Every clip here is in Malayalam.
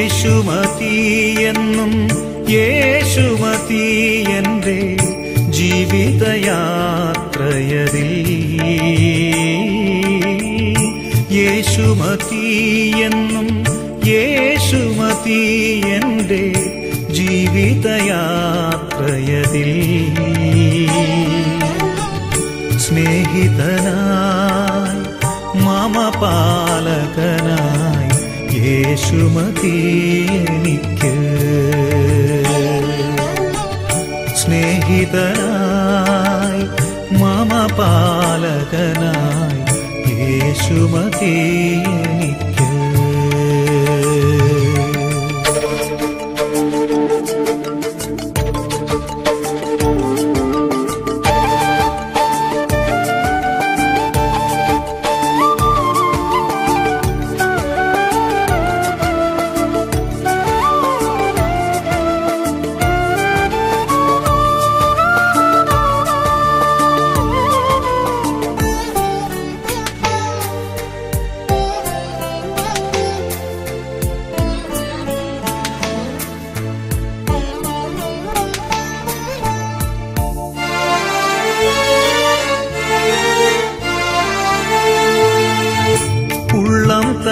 യേശുമതി എന്നും യേശുമതി എൻ്റെ ജീവിതയാത്രയതിൽ. യേശുമതി എന്നും യേശുമതി എൻ്റെ ജീവിതയാത്രയതിൽ. സ്നേഹിതനായി മമ പാലകനായി യേശുമതി എനിക്ക്. സ്നേഹിതനായി മമ പാലകനായി യേശുമതി എനിക്ക്.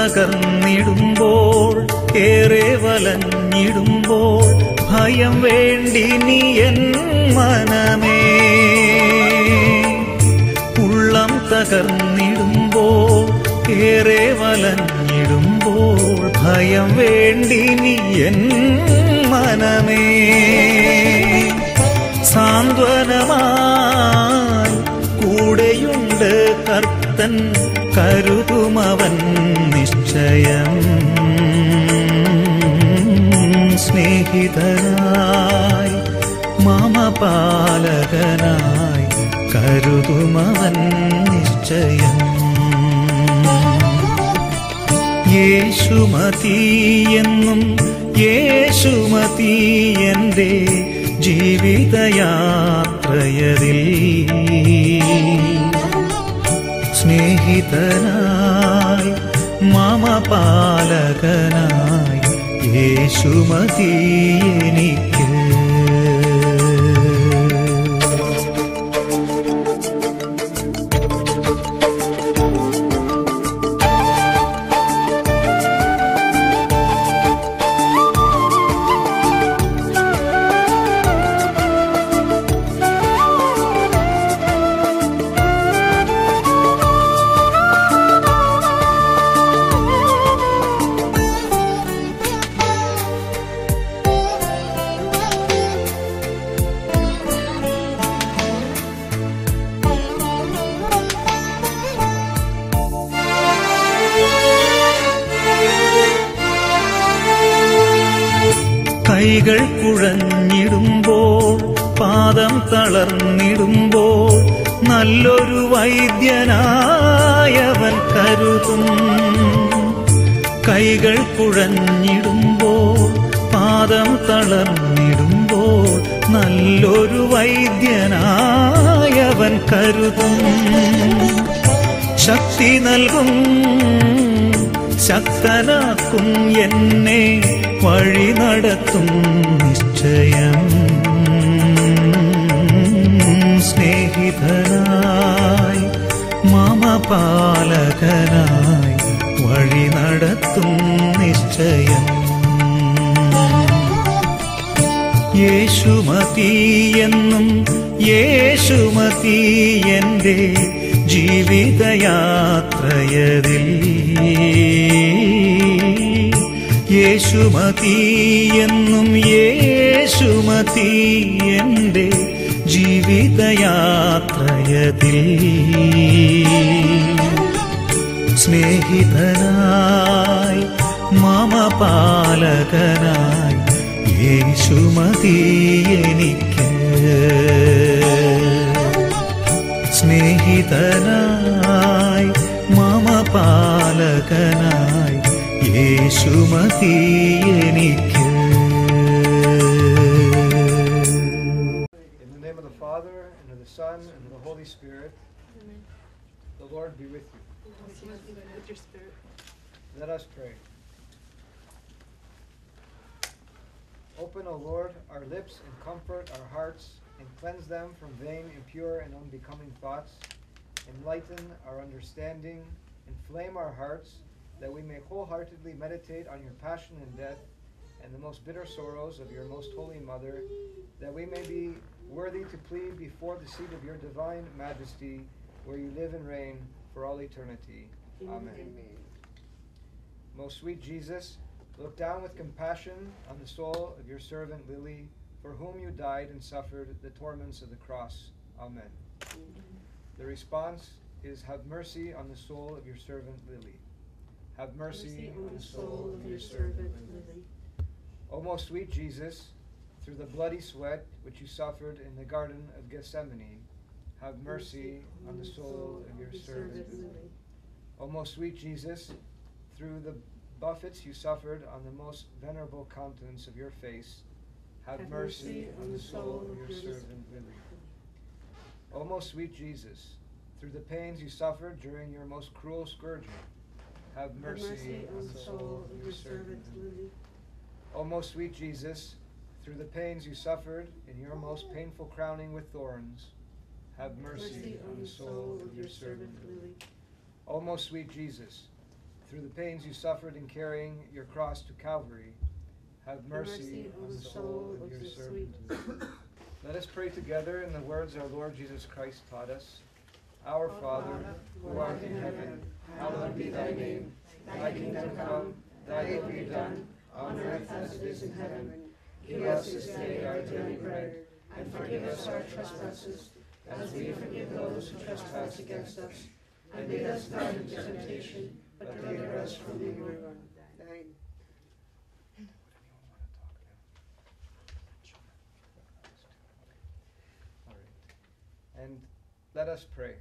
തകർന്നിടുമ്പോൾ ഏറെ വലഞ്ഞിടുമ്പോൾ ഭയം വേണ്ടി നീ എൻ മനമേ. ഉള്ളം തകർന്നിടുമ്പോൾ ഏറെ വലഞ്ഞിടുമ്പോൾ ഭയം വേണ്ടി നീ എൻ മനമേ. സാന്ത്വനമായി കൂടെയുണ്ട് കർത്തൻ, കരുതുമവൻ നിശ്ചയം. സ്നേഹിതനായി മമ പാലകനായി കരുതുമവൻ നിശ്ചയം. യേശുമതി എന്നും യേശുമതി എൻ്റെ ജീവിതയാത്രയതിൽ. സ്നേഹിതനായി മമ പാലകനായി യേശുമതി എനിക്ക്. കൈകൾ കുഴഞ്ഞിടുമ്പോൾ പാദം തളർന്നിടുമ്പോൾ നല്ലൊരു വൈദ്യനായവൻ കരുതും. കൈകൾ കുഴഞ്ഞിടുമ്പോൾ പാദം തളർന്നിടുമ്പോൾ നല്ലൊരു വൈദ്യനായവൻ കരുതും. ശക്തി നൽകും, ശക്തനാക്കും, എന്നെ വഴി നടത്തും നിശ്ചയം. സ്നേഹിതനായി മമ പാലകനായി വഴി നടത്തും നിശ്ചയം. യേശുമതി എന്നും യേശുമതി എൻ്റെ ജീവിതയാത്രയതിൽ. യേശുമതി എന്നും യേശുമതി എൻ്റെ ജീവിതയാത്രയതിൽ. സ്നേഹിതനായി മമ പാലകനായി യേശുമതി എനിക്ക്. സ്നേഹിതനായി മമ പാലകനായി യേശുമതി എനിക്ക്. In the name of the Father, and of the Son, and of the Holy Spirit. Amen. The Lord be with you. With your spirit. Let us pray. Open, O Lord, our lips and comfort our hearts, and cleanse them from vain, impure, and unbecoming thoughts. Enlighten our understanding, inflame our hearts, that we may wholeheartedly meditate on your passion and death, and the most bitter sorrows of your most holy mother, that we may be worthy to plead before the seat of your divine majesty, where you live and reign for all eternity. Amen. Amen. Most sweet Jesus, look down with compassion on the soul of your servant Lily, for whom you died and suffered the torments of the cross. Amen. The response is, have mercy on the soul of your servant Lily. Have mercy on the soul of your servant Lily. O most sweet Jesus, through the bloody sweat which you suffered in the Garden of Gethsemane, have mercy on the soul of your servant Lily. O most sweet Jesus, through the buffets you suffered on the most venerable countenance of your face, have mercy on the soul of your servant Lily. O most sweet Jesus, through the pains you suffered during your most cruel scourging, have mercy on the soul of your servant Lily. O most sweet Jesus, through the pains you suffered in your most painful crowning with thorns, have mercy on the soul of your servant Lily. O most sweet Jesus, through the pains you suffered in carrying your cross to Calvary, have mercy on the soul of your servant Lily. Let us pray together in the words our Lord Jesus Christ taught us. Our Father, who art in heaven, hallowed be thy name. Thy kingdom come, thy will be done, on earth as it is in heaven. Give us this day our daily bread, and forgive us our trespasses, as we forgive those who trespass against us. And lead us not into temptation, but deliver us from evil. Thine. All right. And let us pray.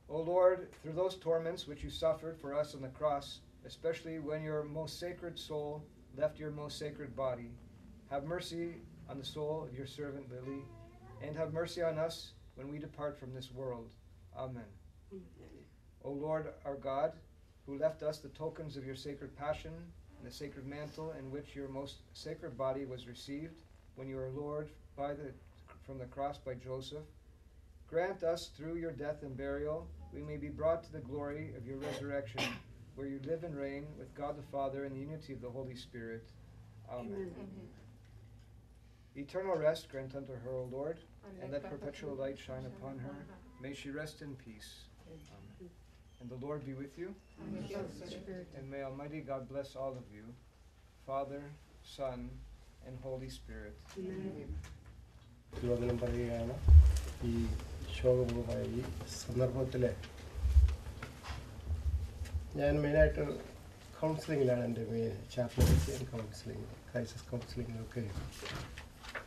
O Lord, through those torments which you suffered for us on the cross, especially when your most sacred soul left your most sacred body, have mercy on the soul of your servant Lily, and have mercy on us when we depart from this world. Amen. O Lord our God, who left us the tokens of your sacred passion and the sacred mantle in which your most sacred body was received when you were lured from the cross by Joseph, grant us through your death and burial we may be brought to the glory of your resurrection, where you live and reign with God the Father in the unity of the Holy Spirit. Amen. Amen. Eternal rest grant unto her, O Lord, and let perpetual light shine upon her. May she rest in peace. Amen. And the Lord be with you. And may Almighty God bless all of you, Father, Son, and Holy Spirit. തിരുവചനം പറയുകയാണ് ഈ ശോകപൂർവമായ ഈ സന്ദർഭത്തിൽ ഞാൻ മെയിനായിട്ട് കൗൺസിലിങ്ങിലാണ് എൻ്റെ main chapters and counselling crisis കൗൺസിലിങ്ങിലൊക്കെ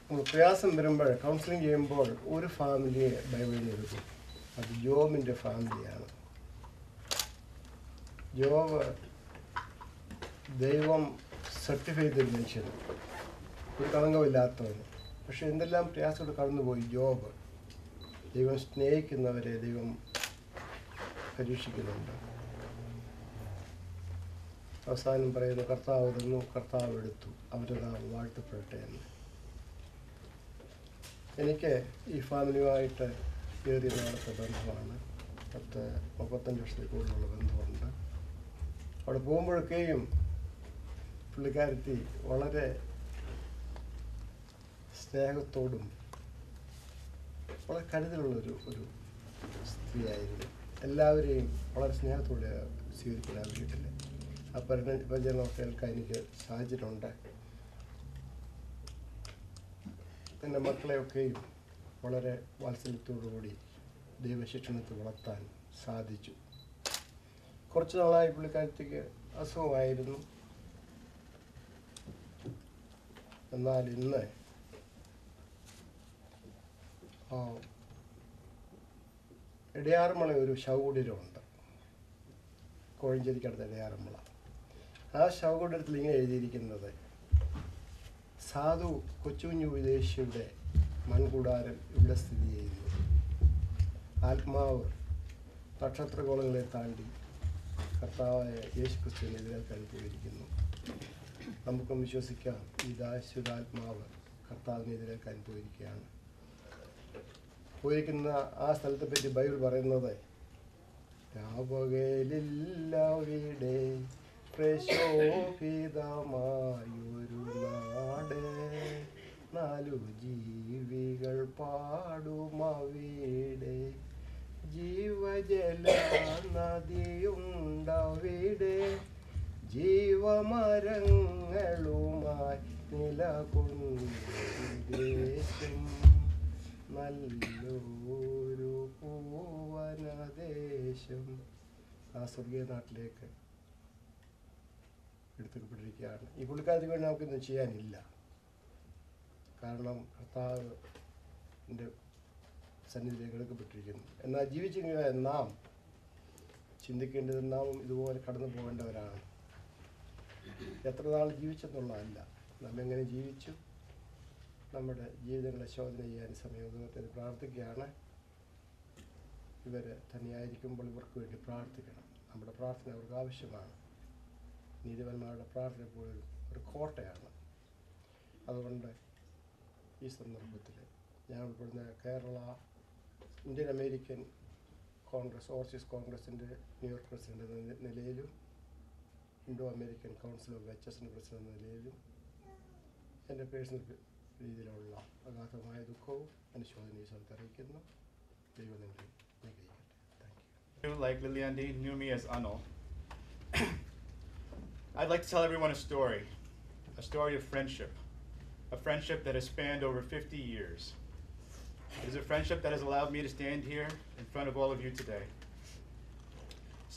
നമ്മൾ പ്രയാസം വരുമ്പോൾ കൗൺസിലിംഗ് ചെയ്യുമ്പോൾ ഒരു ഫാമിലിയെ ബൈബിളിൽ എടുക്കും. അത് ജോബിൻ്റെ ഫാമിലിയാണ്. ജോബ് ദൈവം സർട്ടിഫൈ ചെയ്തൊരു മനുഷ്യന്, ഒരു കളങ്കമില്ലാത്തവന്. പക്ഷെ എന്തെല്ലാം പ്രയാസങ്ങൾ കടന്നുപോയി ജോബ്. ദൈവം സ്നേഹിക്കുന്നവരെ ദൈവം പരീക്ഷിക്കുന്നുണ്ട്. അവസാനം പറയുന്നു, കർത്താവ് തന്നു, കർത്താവ് എടുത്തു, അവരുടെ നാം വാഴ്ത്തപ്പെടട്ടെ എന്ന്. എനിക്ക് ഈ ഫാമിലിയുമായിട്ട് ഏറിയ നാളത്തെ ബന്ധമാണ്. 35 വർഷത്തിൽ കൂടുതലുള്ള ബന്ധമുണ്ട്. അവിടെ പോകുമ്പോഴൊക്കെയും പുള്ളിക്കാരത്തി വളരെ സ്നേഹത്തോടും വളരെ കരുതലുള്ളൊരു സ്ത്രീയായിരുന്നു. എല്ലാവരെയും വളരെ സ്നേഹത്തോടെ സ്വീകരിക്കുന്ന ആ വീട്ടിൽ ആ പരിചരണമൊക്കെ കേൾക്കാൻ എനിക്ക് സാഹചര്യമുണ്ട്. എൻ്റെ മക്കളെയൊക്കെയും വളരെ വാത്സല്യത്തോടുകൂടി ദൈവശിക്ഷണത്തിൽ വളർത്താൻ സാധിച്ചു. കുറച്ച് നാളായി പുള്ളിക്കാരത്തേക്ക് അസുഖമായിരുന്നു. എന്നാൽ ഇന്ന് ഇടയാറുമള ഒരു ശവകുടീരമുണ്ട്, കോഴഞ്ചേരിക്കടുത്ത് ഇടയാറുമള. ആ ശവകുടീരത്തിൽ ഇങ്ങനെ എഴുതിയിരിക്കുന്നത്, സാധു കൊച്ചുകുഞ്ഞു വിദേശിയുടെ മൺകൂടാരം ഇവിടെ സ്ഥിതി ചെയ്യുന്നു. ആത്മാവ് നക്ഷത്രകോളങ്ങളെ താണ്ടി കർത്താവായ യേശു ക്രിസ്തുവിനെ എതിരേൽക്കാൻ പോയിരിക്കുന്നു. നമുക്കും വിശ്വസിക്കാം, ഈ ദാശുതാത്മാവ് കർത്താവിനെ എതിരേൽക്കാൻ പോയിരിക്കുകയാണ്. പോയിരിക്കുന്ന ആ സ്ഥലത്തെ പറ്റി ബൈബിൾ പറയുന്നത്, രാപകലില്ലവിടെ പ്രശോഭിതമായൊരു നാട്, നാലു ജീവികൾ പാടുമവിടെ, ജീവജല നദിയുണ്ടവിടെ, ജീവമരങ്ങളുമായി നിലകൊണ്ടേശം, നല്ലൊരു പൂവനദേശം. ആ സ്വർഗീയ നാട്ടിലേക്ക് എടുത്തുകൊണ്ടിരിക്കുകയാണ്. ഈ പുള്ളിക്കാരത്തിന് വേണ്ടി നമുക്കൊന്നും ചെയ്യാനില്ല. കാരണം കർത്താവിൻ്റെ സന്നിധിയിലേക്ക് എടുക്കപ്പെട്ടിരിക്കുന്നു. എന്നാൽ ജീവിച്ചിരിക്കുന്ന നാം ചിന്തിക്കേണ്ടത്, നാം ഇതുപോലെ കടന്നു പോകേണ്ടവരാണ്. എത്ര നാൾ ജീവിച്ചെന്നുള്ളതല്ല, നാം എങ്ങനെ ജീവിച്ചു, നമ്മുടെ ജീവിതങ്ങളെ ശോധന ചെയ്യാൻ സമയം പ്രാർത്ഥിക്കുകയാണ്. ഇവർ തന്നെയായിരിക്കുമ്പോൾ ഇവർക്ക് വേണ്ടി പ്രാർത്ഥിക്കണം. നമ്മുടെ പ്രാർത്ഥന അവർക്ക് ആവശ്യമാണ്. നീതിപന്മാരുടെ പ്രാർത്ഥന പോലും ഒരു കോട്ടയാണ്. അതുകൊണ്ട് ഈ സന്ദർഭത്തിൽ ഞാൻ ഉൾപ്പെടുന്ന Kerala Indian American Congress, overseas കോൺഗ്രസിൻ്റെ ന്യൂയോർക്ക് പ്രസിഡന്റ് എന്ന നിലയിലും, ഇൻഡോ അമേരിക്കൻ കൗൺസിൽ ഓഫ് HSൻ്റെ പ്രസിഡന്റ് എന്ന നിലയിലും എൻ്റെ പേഴ്സണൽ രീതിയിലുള്ള അഗാധമായ ദുഃഖവും അനുശോചനയും സ്ഥലത്ത് അറിയിക്കുന്നു. ദൈവം നിങ്ങളെ അനുഗ്രഹിക്കട്ടെ. Thank you. Like Liliandi knew me as Ano, I'd like to tell everyone a story of friendship, a friendship that has spanned over 50 years. It is a friendship that has allowed me to stand here in front of all of you today.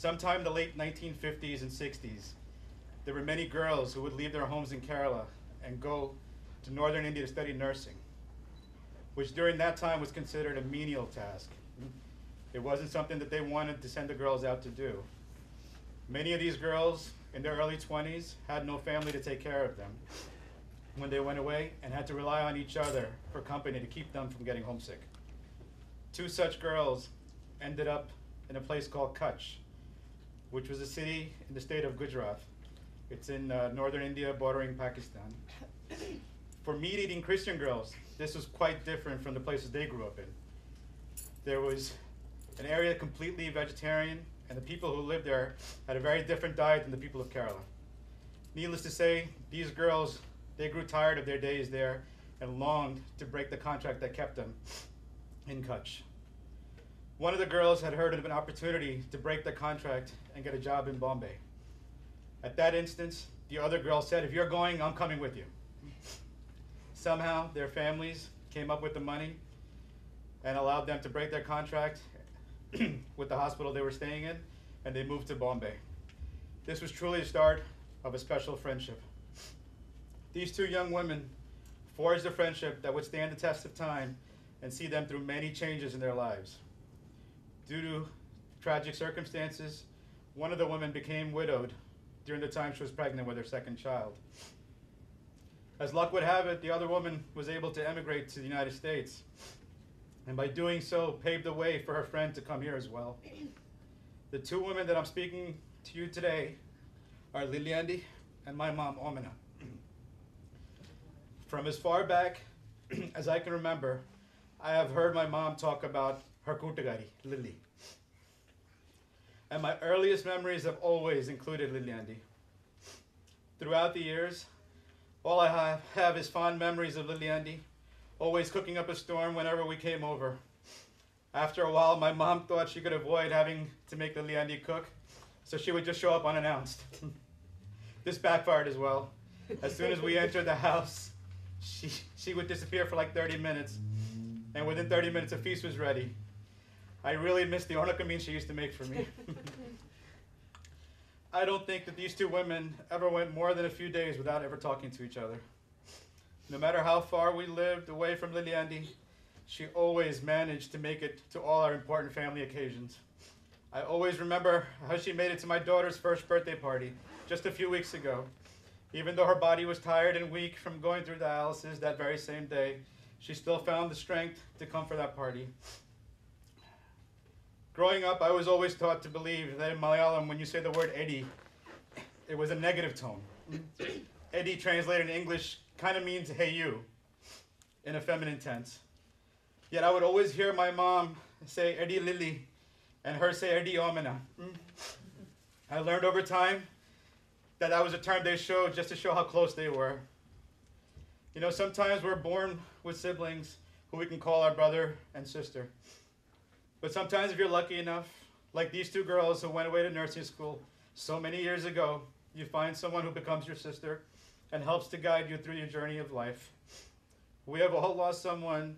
Sometime in the late 1950s and 60s, there were many girls who would leave their homes in Kerala and go to northern India to study nursing, which during that time was considered a menial task. It wasn't something that they wanted to send the girls out to do. Many of these girls in their early 20s had no family to take care of them when they went away and had to rely on each other for company to keep them from getting homesick. 2 such girls ended up in a place called Kutch, which was a city in the state of Gujarat. It's in northern India bordering Pakistan. For meat-eating Christian girls, this was quite different from the places they grew up in. There was an area completely vegetarian, and the people who lived there had a very different diet than the people of Kerala. Needless to say, these girls, they grew tired of their days there and longed to break the contract that kept them in Kutch. One of the girls had heard of an opportunity to break the contract and get a job in Bombay. At that instance, the other girl said, "If you're going, I'm coming with you." Somehow, their families came up with the money and allowed them to break their contract with the hospital they were staying in, and they moved to Bombay. This was truly the start of a special friendship. These 2 young women forged a friendship that would stand the test of time and see them through many changes in their lives. Due to tragic circumstances, one of the women became widowed during the time she was pregnant with her second child. As luck would have it, the other woman was able to emigrate to the United States, and by doing so, paved the way for her friend to come here as well. The 2 women that I'm speaking to you today are Liliandi and my mom, Omina. From as far back as I can remember, I have heard my mom talk about her Kutagari, Lily. And my earliest memories have always included Liliandi. Throughout the years, all I have is fond memories of Liliandi, always cooking up a storm whenever we came over. After a while, my mom thought she could avoid having to make Liliandi cook, so she would just show up unannounced. This backfired as well. As soon as we entered the house, she would disappear for like 30 minutes, and within 30 minutes a feast was ready. I really miss the ornakamin she used to make for me. I don't think that these 2 women ever went more than a few days without ever talking to each other. No matter how far we lived away from Liliandi, she always managed to make it to all our important family occasions. I always remember how she made it to my daughter's first birthday party just a few weeks ago. Even though her body was tired and weak from going through dialysis that very same day, she still found the strength to come for that party. Growing up, I was always taught to believe that in Malayalam, when you say the word Eddie, it was a negative tone. Eddie, translated in English, kind of means hey you, in a feminine tense. Yet I would always hear my mom say Eddie Lily, and her say Eddie Omena. I learned over time that was a term they showed just to show how close they were. You know, sometimes we're born with siblings who we can call our brother and sister. But sometimes if you're lucky enough, like these two girls who went away to nursing school so many years ago, you find someone who becomes your sister and helps to guide you through your journey of life. We have all lost someone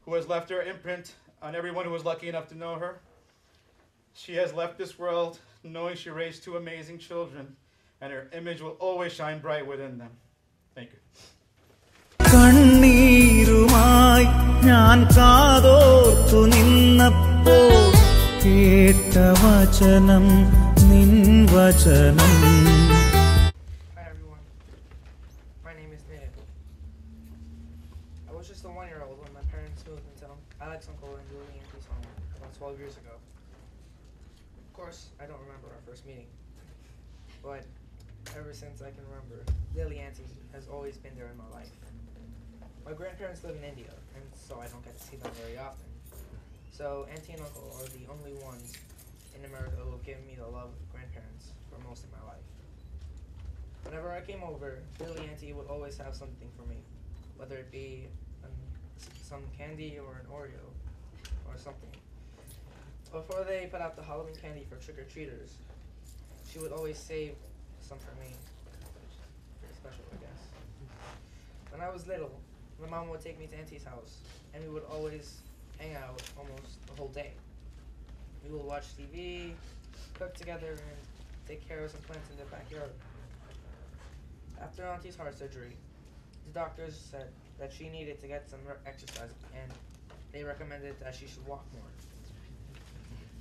who has left her imprint on everyone who was lucky enough to know her. She has left this world knowing she raised two amazing children, and her image will always shine bright within them. Thank you. കണ്ണീരുമായി ഞാൻ കാതോർത്തു നിന്നപ്പോൾ കേട്ട വചനം നിൻ വചനം. Hi everyone, my name is Nitin. I was just a 1-year-old when my parents moved into Alex Uncle and Lily Auntie's home about 12 years ago. Of course, I don't remember our first meeting, but ever since I can remember, Lily Auntie has always been there in my life. My grandparents live in India, and so I don't get to see them very often. So Auntie and Uncle are the only ones in America who have given me the love of grandparents for most of my life. Whenever I came over, Lily Auntie would always have something for me, whether it be some candy or an Oreo or something. Before they put out the Halloween candy for trick-or-treaters, she would always save some for me. Pretty special, I guess. When I was little, my mom would take me to Auntie's house, and we would always hang out almost the whole day. We would watch TV, cook together, and take care of some plants in the backyard. After Auntie's heart surgery, the doctors said that she needed to get some exercise, and they recommended that she should walk more.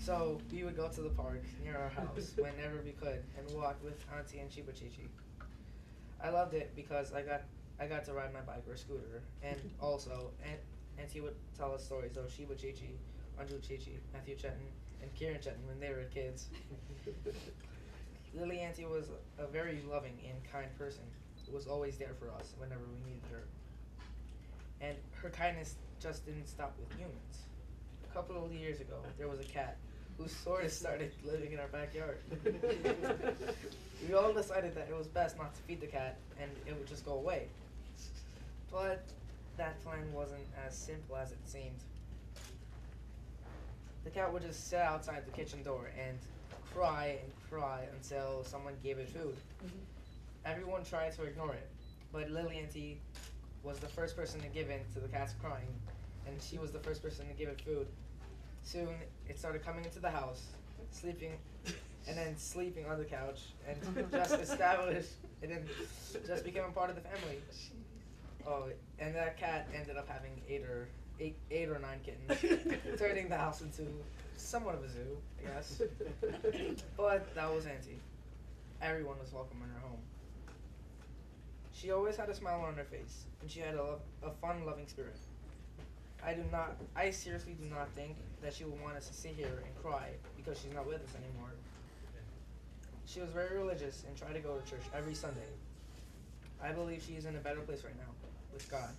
So we would go to the park near our house whenever we could and walk with Auntie and Chiba Chichi. I loved it because I got to ride my bike or scooter, and also Auntie would tell us stories of Shiba Chichi, Anju Chichi, Matthew Chetan, and Kieran Chetan when they were kids. Lily Auntie was a very loving and kind person who was always there for us whenever we needed her. And her kindness just didn't stop with humans. A couple of years ago, there was a cat who sort of started living in our backyard. We all decided that it was best not to feed the cat and it would just go away. But that plan wasn't as simple as it seemed. The cat would just sit outside the kitchen door and cry until someone gave it food. Everyone tried to ignore it, but Lily Auntie was the first person to give in to the cat's crying, and she was the first person to give it food. Soon, it started coming into the house, sleeping, and then sleeping on the couch, and just established, and then just became a part of the family. Oh, and that cat ended up having eight or nine kittens, turning the house into somewhat of a zoo, I guess. But that was Auntie. Everyone was welcome in her home. She always had a smile on her face, and she had a fun, loving spirit. I seriously do not think that she would want us to sit here and cry because she's not with us anymore. She was very religious and tried to go to church every Sunday. I believe she is in a better place right now, with God,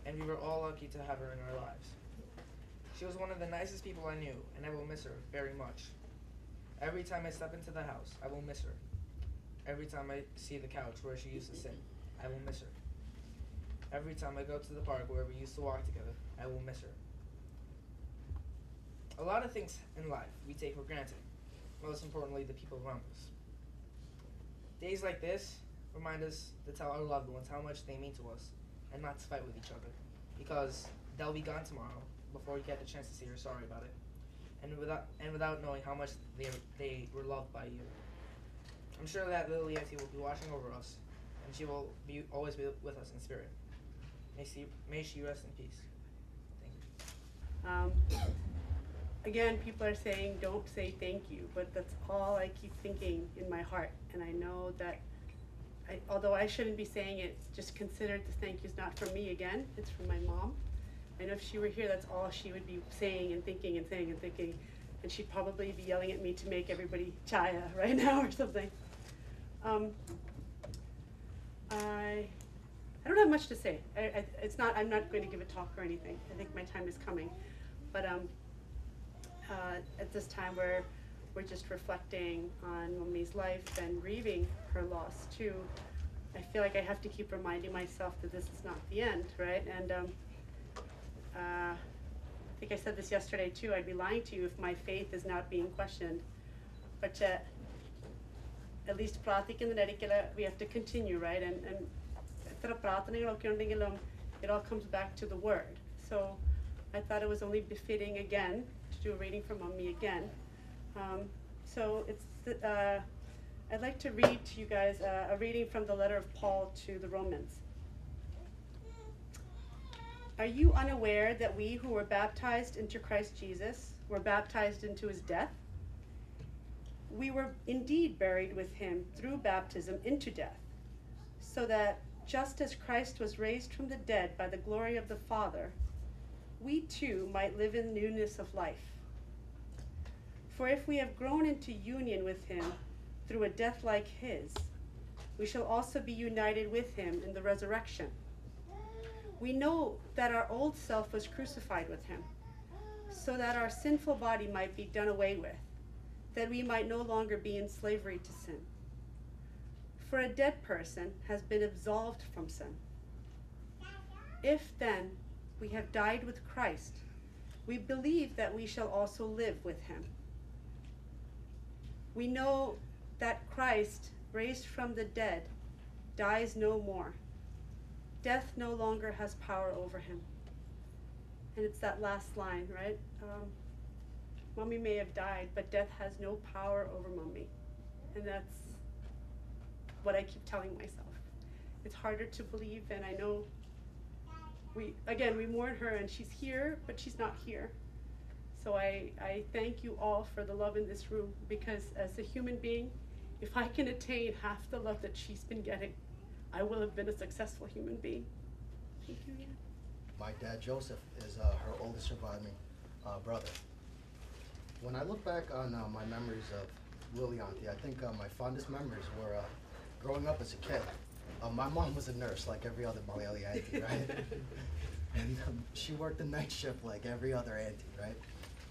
and we were all lucky to have her in our lives. She was one of the nicest people I knew, and I will miss her very much. Every time I step into the house, I will miss her. Every time I see the couch where she used to sit, I will miss her. Every time I go to the park where we used to walk together, I will miss her. A lot of things in life we take for granted, most importantly the people around us. Days like this remind us to tell our loved ones how much they mean to us and not to fight with each other, because they'll be gone tomorrow before you get the chance to say you're sorry about it, and without knowing how much they were loved by you. I'm sure that Lily Auntie will be watching over us, and she will always be with us in spirit. May she rest in peace. Thank you. Again, people are saying don't say thank you, but that's all I keep thinking in my heart. And I know that, although I shouldn't be saying it, just consider this thank you is not from me again, it's from my mom. I know if she were here, that's all she would be saying and thinking and saying and thinking. and she'd probably be yelling at me to make everybody chaya right now or something. I don't have much to say. I'm not going to give a talk or anything. I think my time is coming. But at this time we're just reflecting on Mummy's life and grieving her loss too. I feel like I have to keep reminding myself that this is not the end, right? And I think I said this yesterday too. I'd be lying to you if my faith is not being questioned. But at least we have to continue, right? And it all comes back to the word. So I thought it was only befitting again to do a reading from Mummy again. So I'd like to read to you guys a reading from the letter of Paul to the Romans. Are you unaware that we who were baptized into Christ Jesus were baptized into his death? We were indeed buried with him through baptism into death, so that just as Christ was raised from the dead by the glory of the Father, we too might live in newness of life. For if we have grown into union with him through a death like his, we shall also be united with him in the resurrection. We know that our old self was crucified with him, so that our sinful body might be done away with, that we might no longer be in slavery to sin. For a dead person has been absolved from sin. If then we have died with Christ, we believe that we shall also live with him. We know that Christ, raised from the dead, dies no more. Death no longer has power over him. And it's that last line, right? Mummy may have died, but death has no power over Mummy. And that's what I keep telling myself. It's harder to believe, and I know we mourn her, and she's here, but she's not here. So I thank you all for the love in this room, because as a human being, if I can attain half the love that she's been getting, I will have been a successful human being. Thank you, Ian. My dad, Joseph, is her oldest surviving brother. When I look back on my memories of Lily Auntie, I think my fondest memories were growing up as a kid. My mom was a nurse, like every other Malayali auntie, right? And she worked the night shift like every other auntie, right?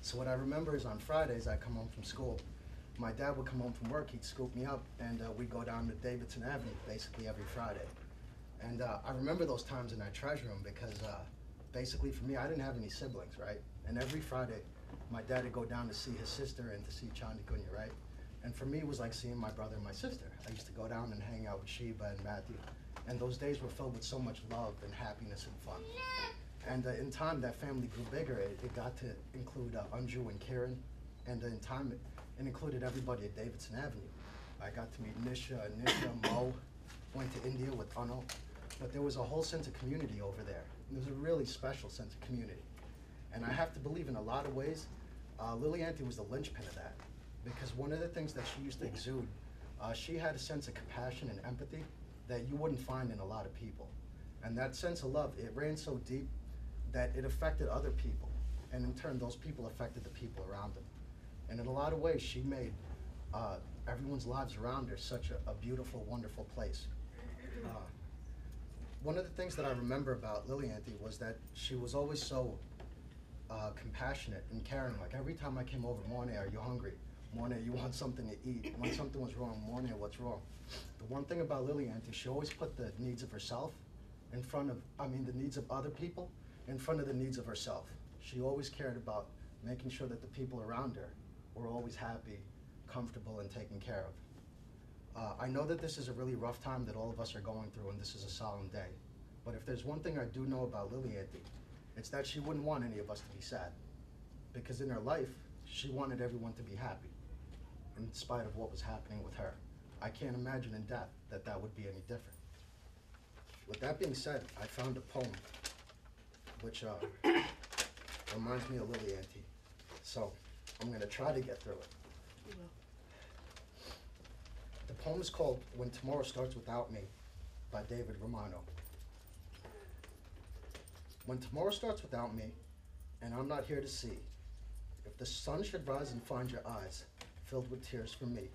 So what I remember is on Fridays, I'd come home from school. My dad would come home from work, he'd scoop me up, and we'd go down to Davidson Avenue basically every Friday. And I remember those times and I treasure them because basically for me, I didn't have any siblings, right? And every Friday, my dad would go down to see his sister and to see Chandi Kunya, right? And for me, it was like seeing my brother and my sister. I used to go down and hang out with Sheba and Matthew. And those days were filled with so much love and happiness and fun. And in time, that family grew bigger. It got to include Anju and Karen. And in time, it included everybody at Davidson Avenue. I got to meet Nisha, Mo, went to India with Anu. But there was a whole sense of community over there. There was a really special sense of community. And I have to believe in a lot of ways, Lily Auntie was the linchpin of that. Because one of the things that she used to exude, she had a sense of compassion and empathy that you wouldn't find in a lot of people. And that sense of love, it ran so deep that it affected other people. And in turn, those people affected the people around them. And in a lot of ways, she made everyone's lives around her such a beautiful, wonderful place. One of the things that I remember about Lily Auntie was that she was always so compassionate and caring. Like every time I came over, Morning, are you hungry? Morning, you want something to eat? When something was wrong, Morning, what's wrong? The one thing about Lily Auntie, she always put the needs of herself in front of, the needs of other people in front of the needs of herself. She always cared about making sure that the people around her were always happy, comfortable, and taken care of. I know that this is a really rough time that all of us are going through, and this is a solemn day. But if there's one thing I do know about Lily Auntie, it's that she wouldn't want any of us to be sad. Because in her life, she wanted everyone to be happy, in spite of what was happening with her. I can't imagine in death that that would be any different. With that being said, I found a poem which reminds me of Lily Auntie. So I'm gonna try to get through it. You will. The poem is called When Tomorrow Starts Without Me by David Romano. When tomorrow starts without me, and I'm not here to see, if the sun should rise and find your eyes filled with tears for me,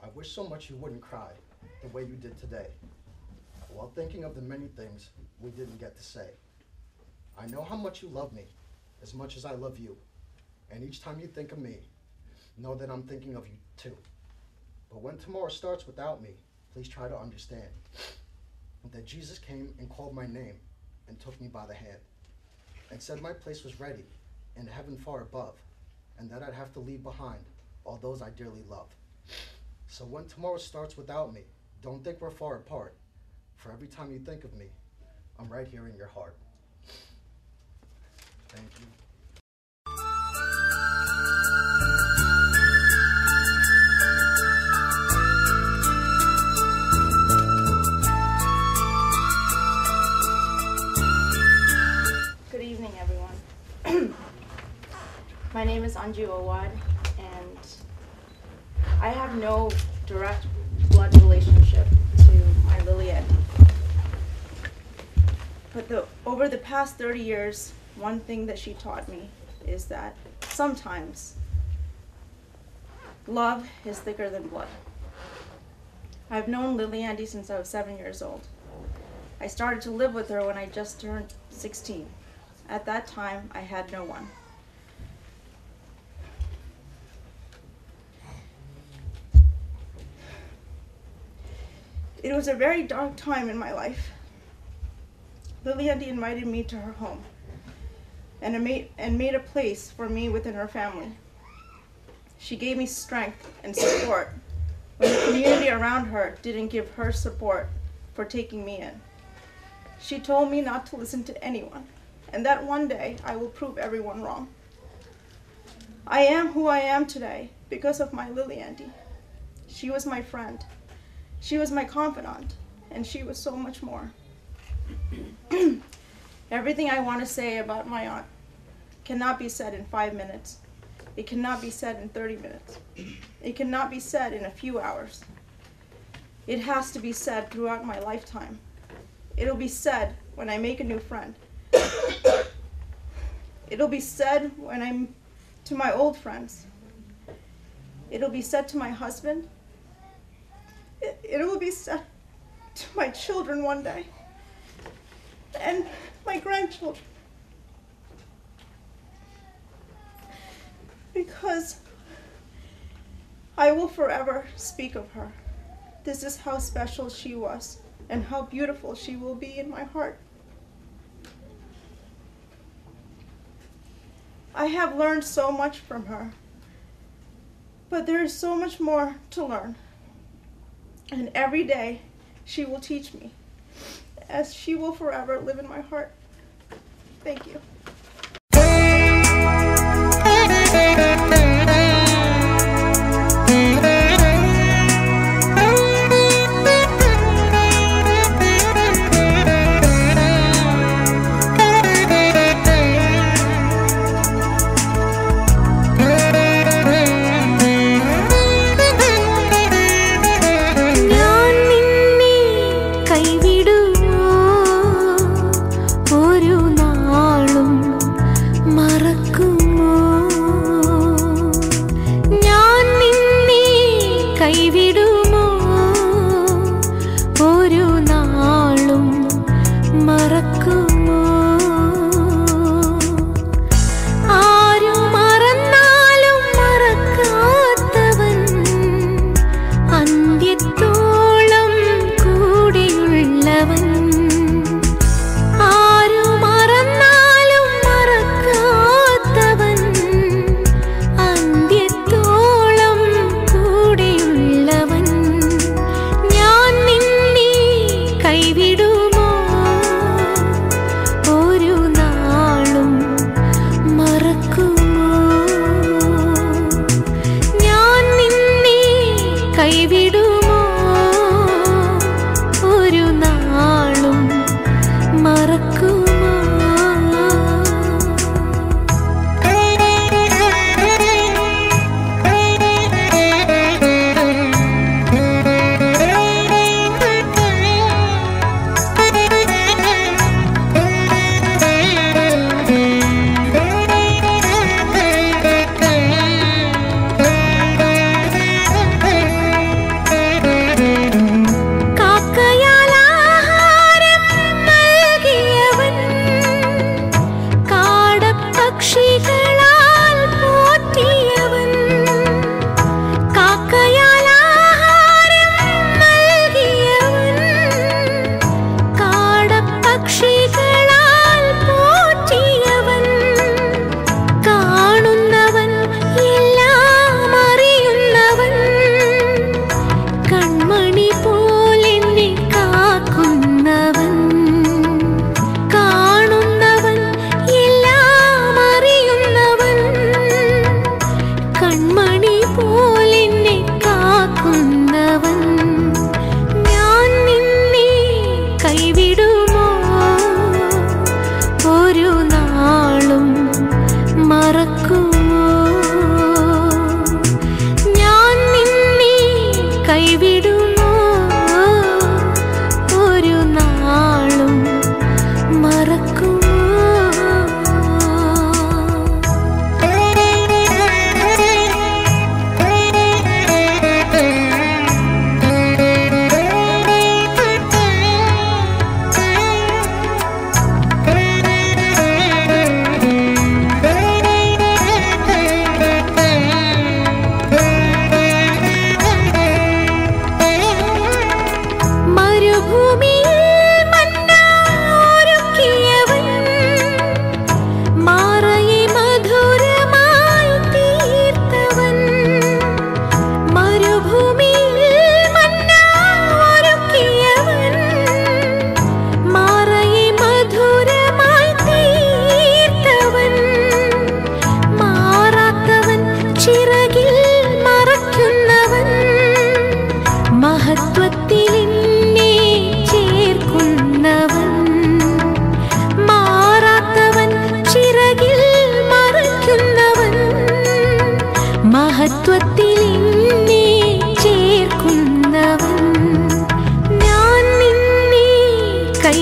I wish so much you wouldn't cry the way you did today, while thinking of the many things we didn't get to say. I know how much you love me, as much as I love you, and each time you think of me, know that I'm thinking of you too. But when tomorrow starts without me, please try to understand that Jesus came and called my name and took me by the hand and said my place was ready in heaven far above, and that I'd have to leave behind all those I dearly love. So when tomorrow starts without me, don't think we're far apart, for every time you think of me, I'm right here in your heart. Thank you. Good evening, everyone. My name is Anju Awad, and I have no direct blood relationship to my Lily Auntie. But over the past 30 years, one thing that she taught me is that sometimes love is thicker than blood. I've known Lily Auntie since I was 7 years old. I started to live with her when I just turned 16. At that time, I had no one. It was a very dark time in my life. Lily Auntie invited me to her home and made a place for me within her family. She gave me strength and support when the community around her didn't give her support for taking me in. She told me not to listen to anyone, and that one day I will prove everyone wrong. I am who I am today because of my Lily Auntie. She was my friend. She was my confidant, and she was so much more. Everything I want to say about my aunt cannot be said in 5 minutes. It cannot be said in 30 minutes. It cannot be said in a few hours. It has to be said throughout my lifetime. It'll be said when I make a new friend. It'll be said when I'm to my old friends. It'll be said to my husband. It will be said to my children one day, and my grandchildren. Because I will forever speak of her. This is how special she was, and how beautiful she will be in my heart. I have learned so much from her, but there is so much more to learn. And every day she will teach me, as she will forever live in my heart. Thank you. ഒരു നാളും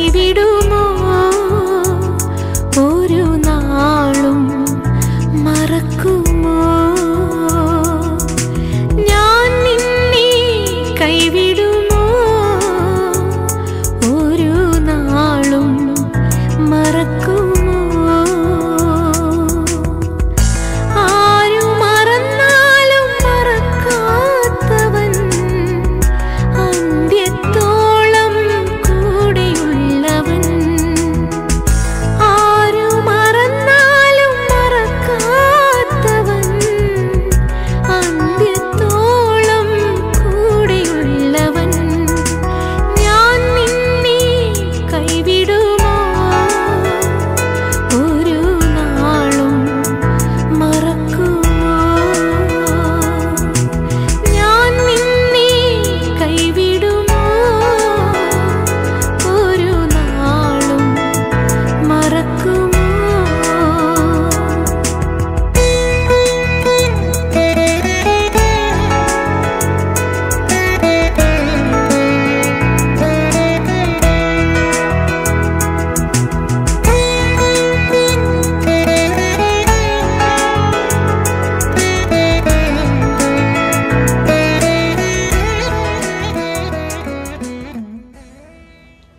കൈവിടുമോ ഒരു നാളും മറക്കുമോ ഞാൻ നിന്നെ കൈവിടുമോ ഒരു നാളും മറക്കുമോ ആരു മറന്നാലും മറക്കാത്തവൻ അന്ത്യത്തോളം കൂടെയുള്ളവൻ ആരു മറന്നാലും മറക്കാത്തവൻ അന്ത്യത്തോളം കൂടെയുള്ളവൻ ഞാൻ നിന്നെ കൈവിടുമോ ഒരു നാളും മറക്കുമോ ഞാൻ നിന്നെ കൈവിടുമോ ഒരു നാളും മറക്കുമോ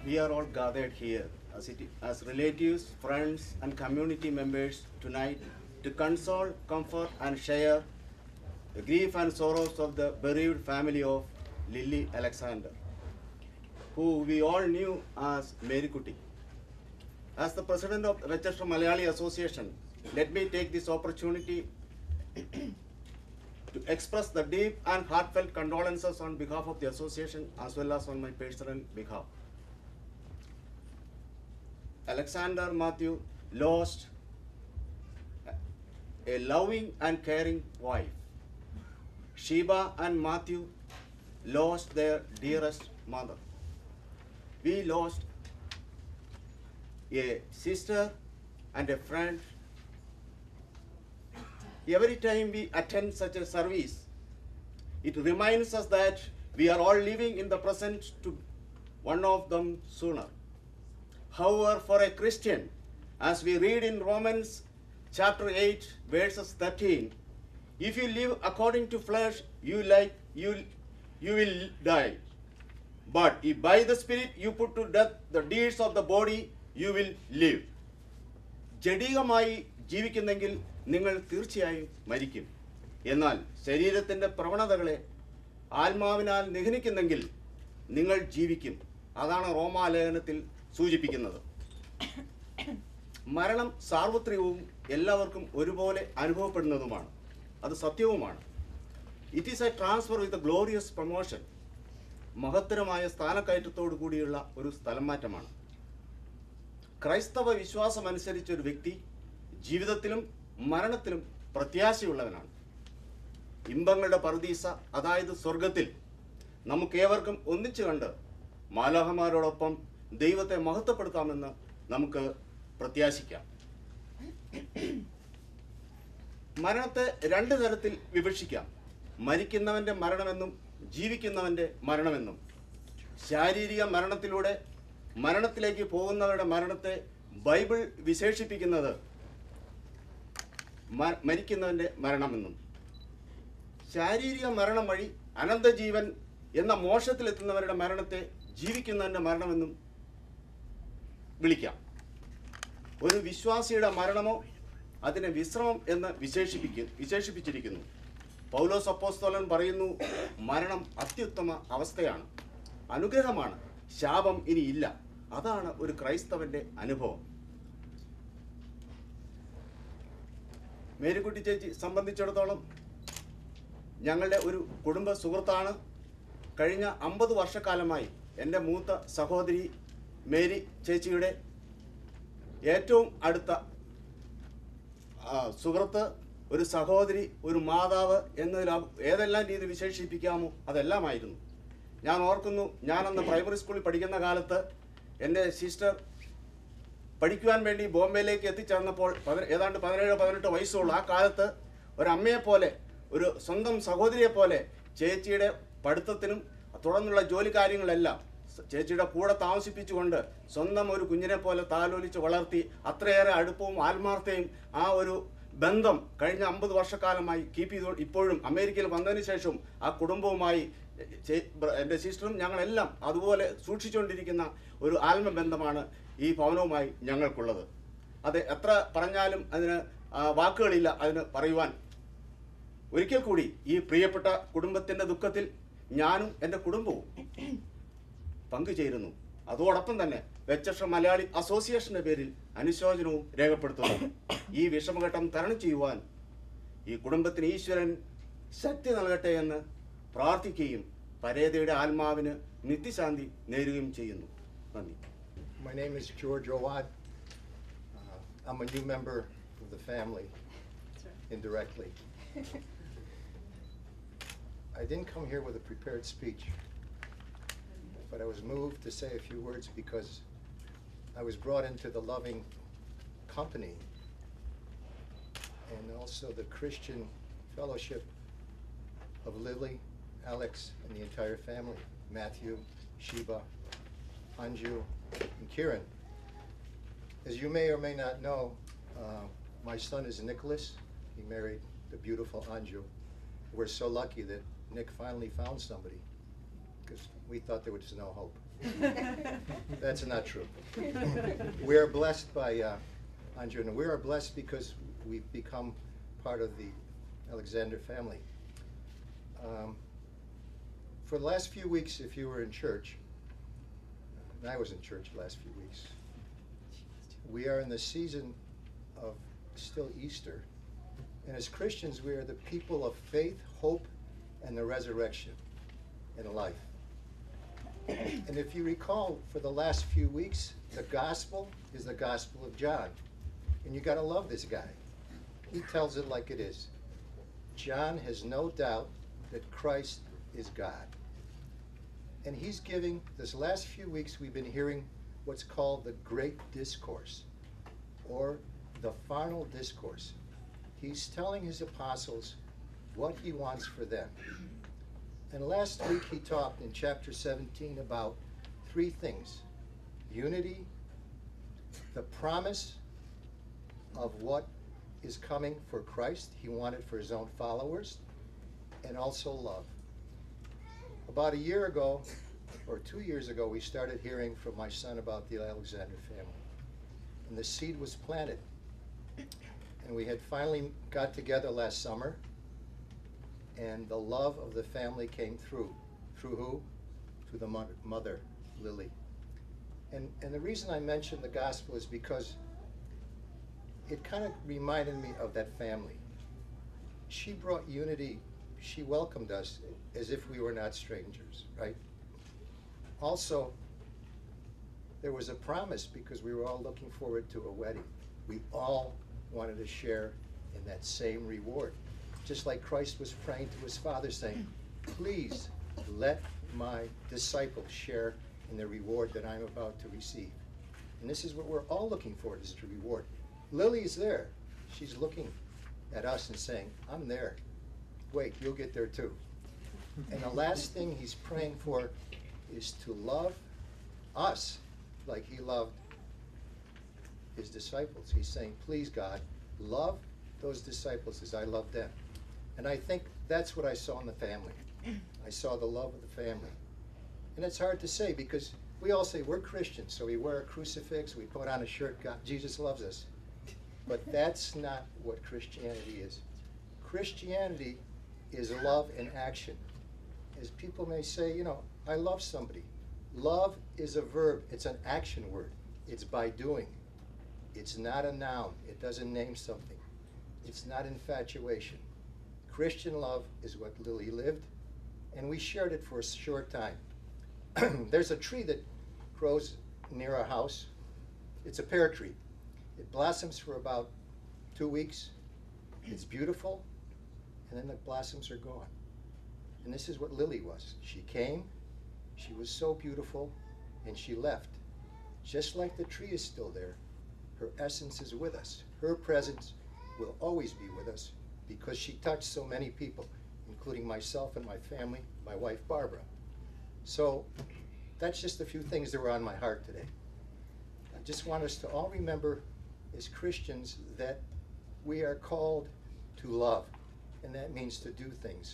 We are all gathered here as relatives, friends, and community members tonight to console, comfort, and share the grief and sorrows of the bereaved family of Lily Alexander, who we all knew as Mary Kuti. As the president of Rochester Malayali Association, let me take this opportunity to express the deep and heartfelt condolences on behalf of the association as well as on my personal behalf. Alexander Matthew lost a loving and caring wife. Sheba and Matthew lost their dearest mother. We lost a sister and a friend. Every time we attend such a service, it reminds us that we are all living in the present to one of them sooner. However, for a Christian, as we read in Romans chapter 8, verses 13, if you live according to flesh, you will die. But if by the Spirit you put to death the deeds of the body, you will live. ജഡികമായി ജീവിക്കുന്നെങ്കിൽ നിങ്ങൾ തീർച്ചയായും മരിക്കും. എന്നാൽ ശരീരത്തിൻ്റെ പ്രവണതകളെ ആത്മാവിനാൽ നിഹനിക്കുന്നെങ്കിൽ നിങ്ങൾ ജീവിക്കും. അതാണ് റോമാലേഖനത്തിൽ സൂചിപ്പിക്കുന്നത്. മരണം സാർവത്രികവും എല്ലാവർക്കും ഒരുപോലെ അനുഭവപ്പെടുന്നതുമാണ്. അത് സത്യവുമാണ്. It is a transfer with a glorious promotion. മഹത്തരമായ സ്ഥാനക്കയറ്റത്തോടു കൂടിയുള്ള ഒരു സ്ഥലം മാറ്റമാണ്. ക്രൈസ്തവ വിശ്വാസമനുസരിച്ച് ഒരു വ്യക്തി ജീവിതത്തിലും മരണത്തിലും പ്രത്യാശയുള്ളവനാണ്. ഇമ്പങ്ങളുടെ പറുദീസ, അതായത് സ്വർഗത്തിൽ നമുക്കേവർക്കും ഒന്നിച്ചു കണ്ട് മാലാഖമാരോടൊപ്പം ദൈവത്തെ മഹത്വപ്പെടുത്താമെന്ന് നമുക്ക് പ്രത്യാശിക്കാം. മരണത്തെ രണ്ട് തരത്തിൽ വിവക്ഷിക്കാം. മരിക്കുന്നവൻ്റെ മരണമെന്നും ജീവിക്കുന്നവൻ്റെ മരണമെന്നും. ശാരീരിക മരണത്തിലൂടെ മരണത്തിലേക്ക് പോകുന്നവരുടെ മരണത്തെ ബൈബിൾ വിശേഷിപ്പിക്കുന്നത് മരിക്കുന്നവൻ്റെ മരണമെന്നും. ശാരീരിക മരണം വഴി അനന്തജീവൻ എന്ന മോക്ഷത്തിലെത്തുന്നവരുടെ മരണത്തെ ജീവിക്കുന്നവൻ്റെ മരണമെന്നും വിളിക്കാം. ഒരു വിശ്വാസിയുടെ മരണമോ അതിനെ വിശ്രമം എന്ന് വിശേഷിപ്പിച്ചിരിക്കുന്നു. പൗലോസ് അപ്പോസ്തലൻ പറയുന്നു, മരണം അത്യുത്തമ അവസ്ഥയാണ്, അനുഗ്രഹമാണ്, ശാപം ഇനി ഇല്ല. അതാണ് ഒരു ക്രൈസ്തവന്റെ അനുഭവം. മേരിക്കുട്ടി ചേച്ചി സംബന്ധിച്ചിടത്തോളം ഞങ്ങളുടെ ഒരു കുടുംബ സുഹൃത്താണ്. കഴിഞ്ഞ 50 വർഷക്കാലമായി എൻ്റെ മൂത്ത സഹോദരി മേരി ചേച്ചിയുടെ ഏറ്റവും അടുത്ത സുഹൃത്ത്, ഒരു സഹോദരി, ഒരു മാതാവ് എന്നതിൽ ഏതെല്ലാം രീതി വിശേഷിപ്പിക്കാമോ അതെല്ലാമായിരുന്നു. ഞാൻ ഓർക്കുന്നു, ഞാനന്ന് പ്രൈമറി സ്കൂളിൽ പഠിക്കുന്ന കാലത്ത് എൻ്റെ സിസ്റ്റർ പഠിക്കുവാൻ വേണ്ടി ബോംബെയിലേക്ക് എത്തിച്ചേർന്നപ്പോൾ ഏതാണ്ട് 17-18 വയസ്സുള്ള ആ കാലത്ത് ഒരമ്മയെപ്പോലെ, ഒരു സ്വന്തം സഹോദരിയെപ്പോലെ ചേച്ചിയുടെ പഠിത്തത്തിനും തുടർന്നുള്ള ജോലി കാര്യങ്ങളെല്ലാം ചേച്ചിയുടെ കൂടെ താമസിപ്പിച്ചുകൊണ്ട് സ്വന്തം ഒരു കുഞ്ഞിനെ പോലെ താലോലിച്ച് വളർത്തി അത്രയേറെ അടുപ്പവും ആത്മാർത്ഥയും ആ ഒരു ബന്ധം കഴിഞ്ഞ 50 വർഷക്കാലമായി കീപ്പ് ചെയ്തു. ഇപ്പോഴും അമേരിക്കയിൽ വന്നതിന് ശേഷം ആ കുടുംബവുമായി എൻ്റെ സിസ്റ്ററും ഞങ്ങളെല്ലാം അതുപോലെ സൂക്ഷിച്ചുകൊണ്ടിരിക്കുന്ന ഒരു ആത്മബന്ധമാണ് ഈ ഭവനവുമായി ഞങ്ങൾക്കുള്ളത്. അത് എത്ര പറഞ്ഞാലും അതിന് വാക്കുകളില്ല അതിന് പറയുവാൻ. ഒരിക്കൽ കൂടി ഈ പ്രിയപ്പെട്ട കുടുംബത്തിൻ്റെ ദുഃഖത്തിൽ ഞാനും എൻ്റെ കുടുംബവും പങ്കുചേരുന്നു. അതോടൊപ്പം തന്നെ വെച്ചക്ഷ മലയാളി അസോസിയേഷൻ്റെ പേരിൽ അനുശോചനവും രേഖപ്പെടുത്തുന്നു. ഈ വിഷമഘട്ടം തരണം ചെയ്യുവാൻ ഈ കുടുംബത്തിന് ഈശ്വരൻ ശക്തി നൽകട്ടെ എന്ന് പ്രാർത്ഥിക്കുകയും പരേതയുടെ ആത്മാവിന് നിത്യശാന്തി നേരുകയും ചെയ്യുന്നു. നന്ദി. My name is George Owad. I'm a new member of the family, indirectly. I didn't come here with a prepared speech, but I was moved to say a few words because I was brought into the loving company and also the Christian fellowship of Lily, Alex, and the entire family, Matthew, Sheba, Anju, and Kieran. As you may or may not know, my son is Nicholas. He married the beautiful Anju. We're so lucky that Nick finally found somebody, because we thought there was no hope. That's not true. We are blessed by Anju, and we are blessed because we've become part of the Alexander family. For the last few weeks, if you were in church, and I was in church the last few weeks, we are in the season of still Easter. And as Christians, we are the people of faith, hope, and the resurrection in life. And if you recall, for the last few weeks, the gospel is the gospel of John. And you got to love this guy. He tells it like it is. John has no doubt that Christ is God. And he's giving, this last few weeks, we've been hearing what's called the Great Discourse, or the final discourse. He's telling his apostles what he wants for them. And last week he talked in chapter 17 about 3 things: unity, the promise of what is coming for Christ, he wanted for his own followers, and also love. About a year ago, or 2 years ago, we started hearing from my son about the Alexander family. And the seed was planted. And we had finally got together last summer, and the love of the family came through. Through who? Through the mother, Lily. And the reason I mention the gospel is because it kind of reminded me of that family. She brought unity. She welcomed us as if we were not strangers, right? Also, there was a promise because we were all looking forward to a wedding. We all wanted to share in that same reward. Just like Christ was praying to his Father saying, please let my disciples share in the reward that I'm about to receive. And this is what we're all looking for, is the reward. Lily is there. She's looking at us and saying, I'm there. Wait, you'll get there too. And the last thing he's praying for is to love us like he loved his disciples. He's saying, please God, love those disciples as I love them. And I think that's what I saw in the family. I saw the love of the family. And it's hard to say because we all say we're Christians, so we wear a crucifix, we put on a shirt, God, Jesus loves us. But that's not what Christianity is. Christianity is love in action. As people may say, you know, I love somebody. Love is a verb, it's an action word. It's by doing. It's not a noun, it doesn't name something. It's not infatuation. Christian love is what Lily lived, and we shared it for a short time. There's a tree that grows near our house. It's a pear tree. It blossoms for about 2 weeks. It's beautiful, and then the blossoms are gone. And this is what Lily was. She came, she was so beautiful, and she left. Just like the tree is still there, her essence is with us. Her presence will always be with us because she touched so many people, including myself and my family, my wife Barbara. So that's just a few things that were on my heart today. I just want us to all remember as Christians that we are called to love, and that means to do things,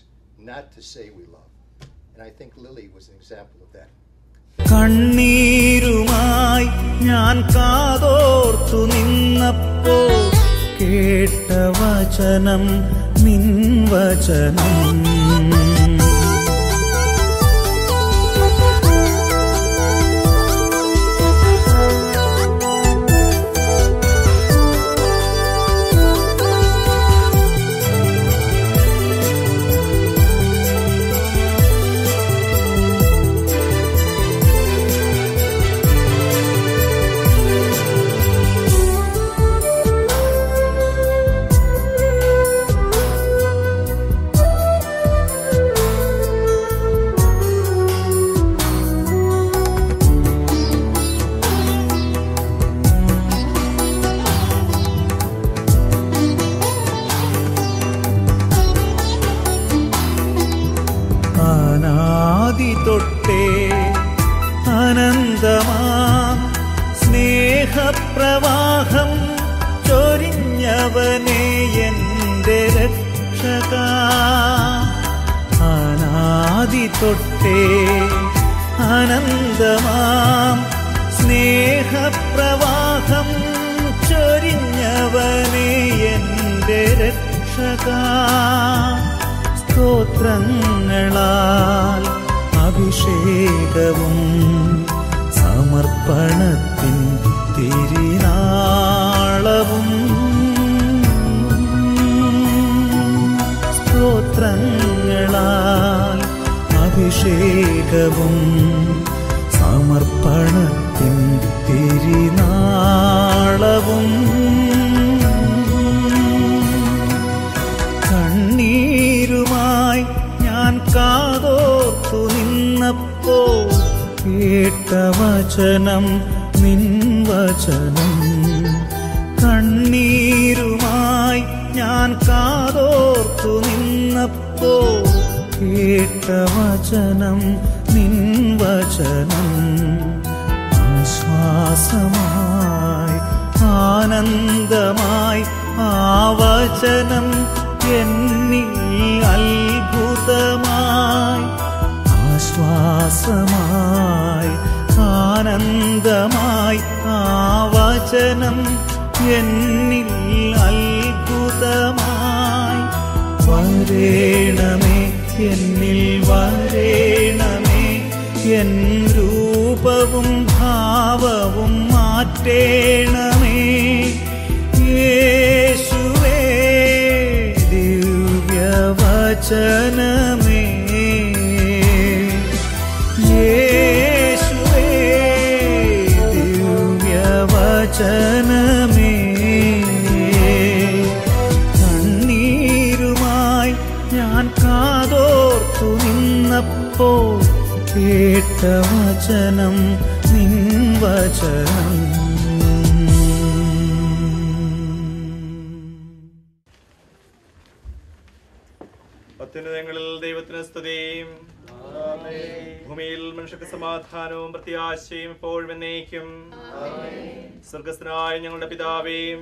not to say we love. And I think Lily was an example of that. കണ്ണീരുമായി ഞാൻ കാതോർത്തു നിന്നപ്പോൾ കേട്ട വചനം നിൻ വചനം. അനാദി തൊട്ടേ അനന്തമാം സ്നേഹപ്രവാഹം ചൊരിഞ്ഞവനേ എൻ്റെ രക്ഷക. അനാദി തൊട്ടേ അനന്തമാം സ്നേഹപ്രവാഹം ചൊരിഞ്ഞവനേ എൻ്റെ രക്ഷക. സ്തോത്രങ്ങളാൽ അഭിഷേകവും സമർപ്പണത്തിൻ തിരുനാളവും. സ്തോത്രങ്ങളാൽ അഭിഷേകവും സമർപ്പണത്തിൻ തിരുനാളവും. കണ്ണീരുമായി ഞാൻ കാതോർത്തു നിന്നപ്പോൾ കേട്ട വചനം നിൻ വചനം. കണ്ണീരുമായി ഞാൻ കാതോർത്തു നിന്നപ്പോൾ കേട്ട വചനം നിൻ വചനം. ആശ്വാസമായി ആനന്ദമായി ആ വചനം എന്നിൽ അത്ഭുതമായി. ആശ്വാസമായി ആനന്ദമായി ആ വചനം എന്നിൽ അത്ഭുതമായി. വരേണമേ എന്നിൽ വരേണമേ, എൻ രൂപവും ഭാവവും മാറ്റേണമേ. യേശുവേ ദിവ്യവചനമേ, യേശുവേ ദിവ്യവചനമേ. കണ്ണീരുമായി ഞാൻ കാതോർത്തു നിന്നപ്പോൾ കേട്ട വചനം നിൻ വചനം. അത്യുന്നതങ്ങളിൽ ദൈവത്തിന് സ്തുതിയും ഭൂമിയിൽ മനുഷ്യർക്ക് സമാധാനവും പ്രത്യാശയും എപ്പോഴും എന്നേക്കും. സ്വർഗസ്ഥനായ ഞങ്ങളുടെ പിതാവേയും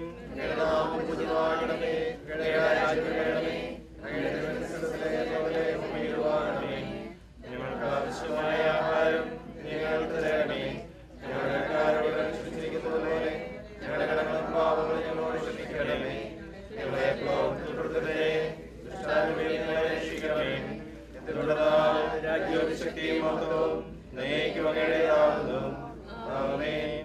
ഞങ്ങൾക്ക് ആവശ്യമായ ആഹാരം ഞങ്ങൾക്ക് തരണമേ. ഞങ്ങളുടെ കടക്കാരോട് ക്ഷമിച്ചിരിക്കുന്നതുപോലെ ഞങ്ങളുടെ കടങ്ങളും പാപങ്ങളും ഞങ്ങളോട് ക്ഷമിക്കണമേ. ഞങ്ങളെ പ്രവർത്തിക്കരുതേ, ദുഷ്ടാരൂപിയിൽ നിന്ന് രക്ഷിക്കണമേ. എന്തുകൊണ്ടെന്നാൽ രാജ്യവും ശക്തിയും മഹത്വവും എന്നേക്കും അങ്ങയുടേതാകുന്നു. ആമേൻ.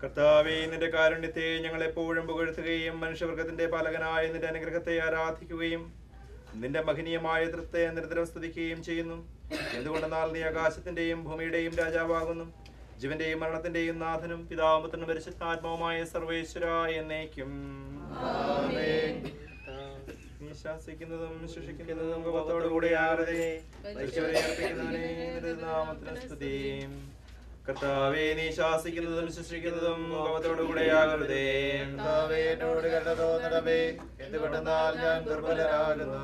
കർത്താവേ, നിന്റെ കാരുണ്യത്തെ ഞങ്ങൾ എപ്പോഴും പുകഴ്ത്തുകയും മനുഷ്യവർഗത്തിന്റെ പാലകനായ നിന്റെ അനുഗ്രഹത്തെ ആരാധിക്കുകയും നിന്റെ മഹനീയമായ തൃപ്തിയെ നിരന്തരം സ്തുതിക്കുകയും ചെയ്യുന്നു. എന്തുകൊണ്ടെന്നാൽ നീ ആകാശത്തിന്റെയും ഭൂമിയുടെയും രാജാവാകുന്നു. ജീവന്റെയും മരണത്തിന്റെയും നാഥനും പിതാവും പുത്രനും പരിശുദ്ധാത്മാവുമായ സർവേശ്വരായ എന്നേക്കും. നീ ശാസിക്കുന്നതും ശിക്ഷിക്കുന്നതും കോപത്തോടുകൂടെ ആകരുതേ. മരിച്ചവരെ അർപ്പിക്കുന്നവനെ നിന്റെ നാമത്തിന് സ്തുതിയും. കർത്താവേ നീ ശാസിക്കുന്നതും ശുശ്രൂഷിക്കുന്നതും മുഖത്തോടുകൂടെയാകരുതേ. കർത്താവേ എന്നോട് കരുണ തോന്നണമേ, എന്തുകൊണ്ടെന്നാൽ ഞാൻ ദുർബലനാകുന്നു.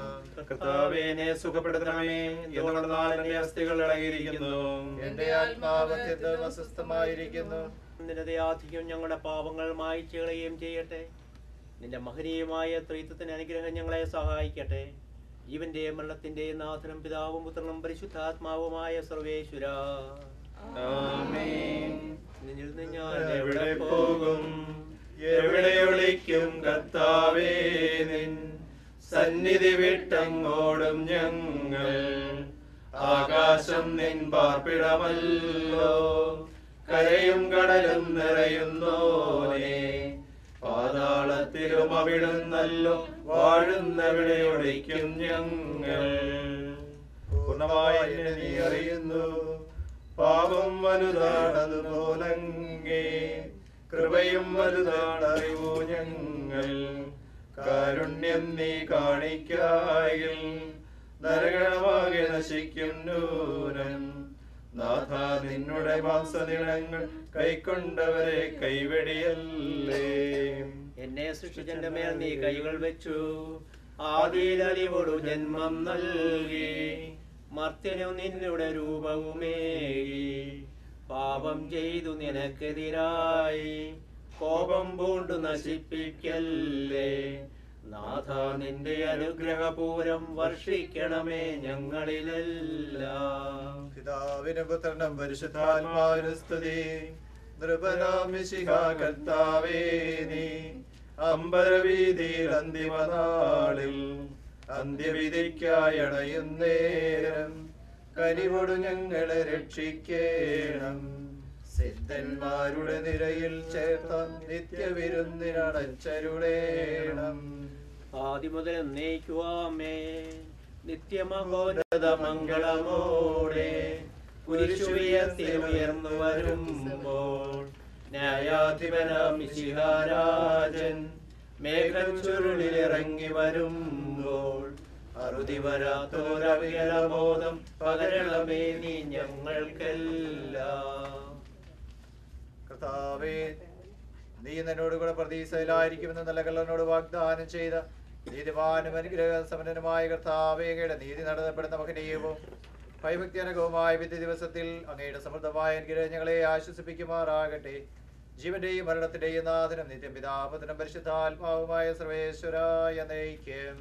കർത്താവേ എന്നെ സുഖപ്പെടുത്തണമേ, എന്തുകൊണ്ടെന്നാൽ എന്റെ അസ്ഥികൾ ഇളകിയിരിക്കുന്നു. എന്റെ ആത്മാവ് അത്യന്തം അസ്വസ്ഥമായിരിക്കുന്നു. നിന്റെ ദയാധിക്യം ഞങ്ങളുടെ പാപങ്ങൾ മായ്ച്ചു കളയുകയും ചെയ്യട്ടെ. നിന്റെ മഹനീയമായ ത്രിത്വത്തിന് അനുഗ്രഹം ഞങ്ങളെ സഹായിക്കട്ടെ. ജീവന്റെയും മരണത്തിന്റെയും നാഥനും പിതാവും പുത്രനും പരിശുദ്ധാത്മാവുമായ സർവേശ്വര. ആമേൻ. നിന്നിൽ നിന്ന് ഞാൻ എവിടെ പോകും, എവിടെ ഒളിക്കും കർത്താവേ, നിൻ സന്നിധി വിട്ടങ്ങോടും ഞങ്ങൾ. ആകാശം നിൻ പാർപ്പിടമല്ലോ, കരയും കടലും നിറയുന്നോനെ. പാതാളത്തിലും അവിടുന്നല്ലോ വാഴുന്നവിടെ ഒളിക്കും ഞങ്ങൾ. പൂർണ്ണമായി എന്നെ നീ അറിയുന്നു, പാപം വലുതാണതുപോലങ്ങേ. കൃപയും വലുതാണറിവു ഞങ്ങൾ. കാരുണ്യം നീ കാണിക്കായിൽ നരകണമാകെ നശിക്കും നൂനം. നാഥ നിന്നുടെ മാംസനിണങ്ങൾ കൈക്കൊണ്ടവരെ കൈവെടിയല്ലേ. എന്നെ സൃഷ്ടിച്ചെന്റെ മേൽ നീ കൈകൾ വെച്ചു, ആദിയിൽ അലിവോടു ജന്മം നൽകി. മർത്യനു നിന്നുടെ രൂപവുമേകി, പാപം ചെയ്തു നിനക്കെതിരായി കോപം പൂണ്ടു നശിപ്പിക്കല്ലേ. നാഥ നിന്റെ അനുഗ്രഹപൂരം വർഷിക്കണമേ ഞങ്ങളിലെല്ലാം. പിതാവിനും പുത്രനും പരിശുദ്ധാത്മാവിനും സ്തുതി. നൃപനാം മിശിഹാ കർത്താവേ നീ അമ്പരവീതിയിൽ അന്തിമനാളിൽ അന്ത്യവിധിക്കായി അണയുന്നേരം കനിവോടു ഞങ്ങളെ രക്ഷിക്കേണം. സിദ്ധന്മാരുടെ നിരയിൽ ചേർത്ത നിത്യവിരുന്നിനടച്ചരുളേണം. ആദിമുതൽ എന്നേക്കുവാമേ. നിത്യമഹോന്നത മംഗളമോടെ കുരിശുയർന്നു വരുമ്പോൾ ന്യായാധിപനാം മിശിഹാരാജൻ മേഘം ചുരുളിലിറങ്ങി വരുമ്പോൾ അറുതി വരാത്തോരവികലബോധം പകരണമേ നീ ഞങ്ങൾക്കെല്ലാം. കർത്താവേ, നീ എന്നോട് കൂടെ പ്രതീക്ഷയിലായിരിക്കുമെന്ന് നല്ല കള്ളനോട് വാഗ്ദാനം ചെയ്ത നീതിമാനും അനുഗ്രഹ സമരനുമായ കർത്താവേ, അങ്ങയുടെ നീതി നടത്തപ്പെടുന്ന മഹനീയവും ഭയഭക്തിയനകവുമായ വിധി ദിവസത്തിൽ അങ്ങയുടെ സമൃദ്ധമായ അനുഗ്രഹം ഞങ്ങളെ ആശ്വസിപ്പിക്കുമാറാകട്ടെ. ജീവന്റെയും മരണത്തിന്റെയും നാഥനും നിത്യം പിതാപത്തിനും പരിശുദ്ധാത്മാവുമായ സർവേശ്വരായ നയിക്കും.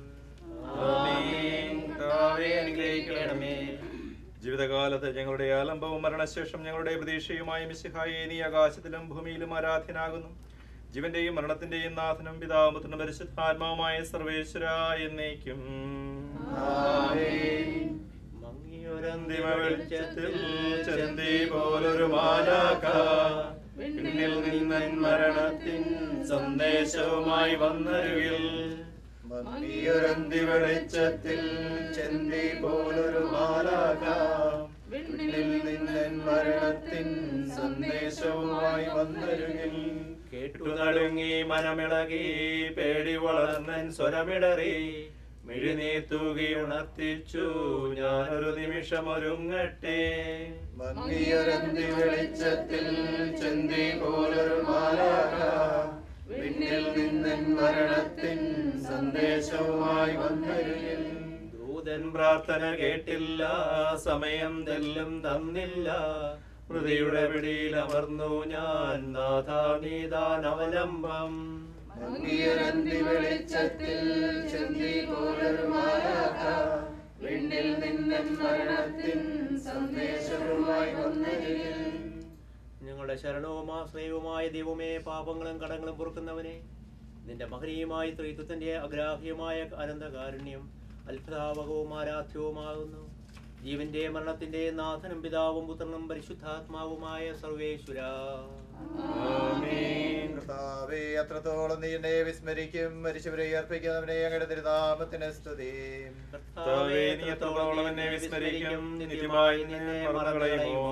ജീവിതകാലത്ത് ഞങ്ങളുടെ ആലംബവും മരണശേഷം ഞങ്ങളുടെ പ്രതീക്ഷയുമായ മിശിഹായെ നീ ആകാശത്തിലും ഭൂമിയിലും ആരാധ്യനാകുന്നു. ജീവന്റെയും മരണത്തിന്റെയും നാഥനും പിതാപത്തിനും പരിശുദ്ധാത്മാവുമായ സർവേശ്വരായ എന്നേക്കും. മങ്ങിയൊരന്തിമ വെളിച്ചത്തിൽ ചന്തി പോലൊരു മാലാഖ പിന്നിൽ നിന്നൻ മരണത്തിൻ സന്ദേശവുമായി വന്നരുകിൽ. മങ്ങിയൊരന്തി വെളിച്ചത്തിൽ ചന്തി പോലൊരു മാലാഖ പിന്നിൽ നിന്നൻ മരണത്തിൻ സന്ദേശവുമായി വന്നരുകിൽ. കേട്ടു നടുങ്ങി മനമിളകി പേടി വളർന്നൻ സ്വരമിടറി മിഴിനീർ തൂകി ഉണർത്തിച്ചു ഞാനൊരു നിമിഷം ഒരുങ്ങട്ടെ. മങ്ങിയൊരന്തി വെളിച്ചത്തിൽ ചന്തി പോലൊരു മാലാഖ പിന്നിൽ നിന്നൻ മരണത്തിൻ സന്ദേശവുമായി വന്നരുകിൽ. ദൂതൻ പ്രാർത്ഥന കേട്ടില്ല, സമയം തെല്ലും തന്നില്ല. ഹൃദയുടെ പിടിയിൽ അമർന്നു ഞാൻ, നാഥാ നീതാൻ അവലംബം. മങ്ങിയൊരന്തി വെളിച്ചത്തിൽ ചന്തി പോലൊരു മാലാഖ പിന്നിൽ നിന്നൻ മരണത്തിൻ സന്ദേശവുമായി വന്നരുകിൽ. ഞങ്ങളുടെ ശരണവും ആശ്രയവുമായ ദൈവമേ, പാപങ്ങളും കടങ്ങളും പൊറുക്കുന്നവനെ, നിന്റെ മഹനീയമായ ത്രിത്വത്തിന്റെ അഗ്രാഹ്യമായ അനന്തകാരുണ്യം അത്ഭുതാവകവും ആരാധ്യവുമാകുന്നു. ജീവന്റെ മരണത്തിന്റെ നാഥനും പിതാവും പുത്രനും പരിശുദ്ധാത്മാവുമായ സർവേശ്വര. കർത്താവേ, എത്രത്തോളം നീ എന്നെ വിസ്മരിക്കും. മരിച്ചവരെ അർപ്പിക്കുന്നവനെ അങ്ങയുടെ തിരുനാമത്തിന് സ്തുതി. കർത്താവേ, നീ എത്രത്തോളം എന്നെ വിസ്മരിക്കും, നിത്യമായി നിന്നെ മറന്നുകളയുമോ?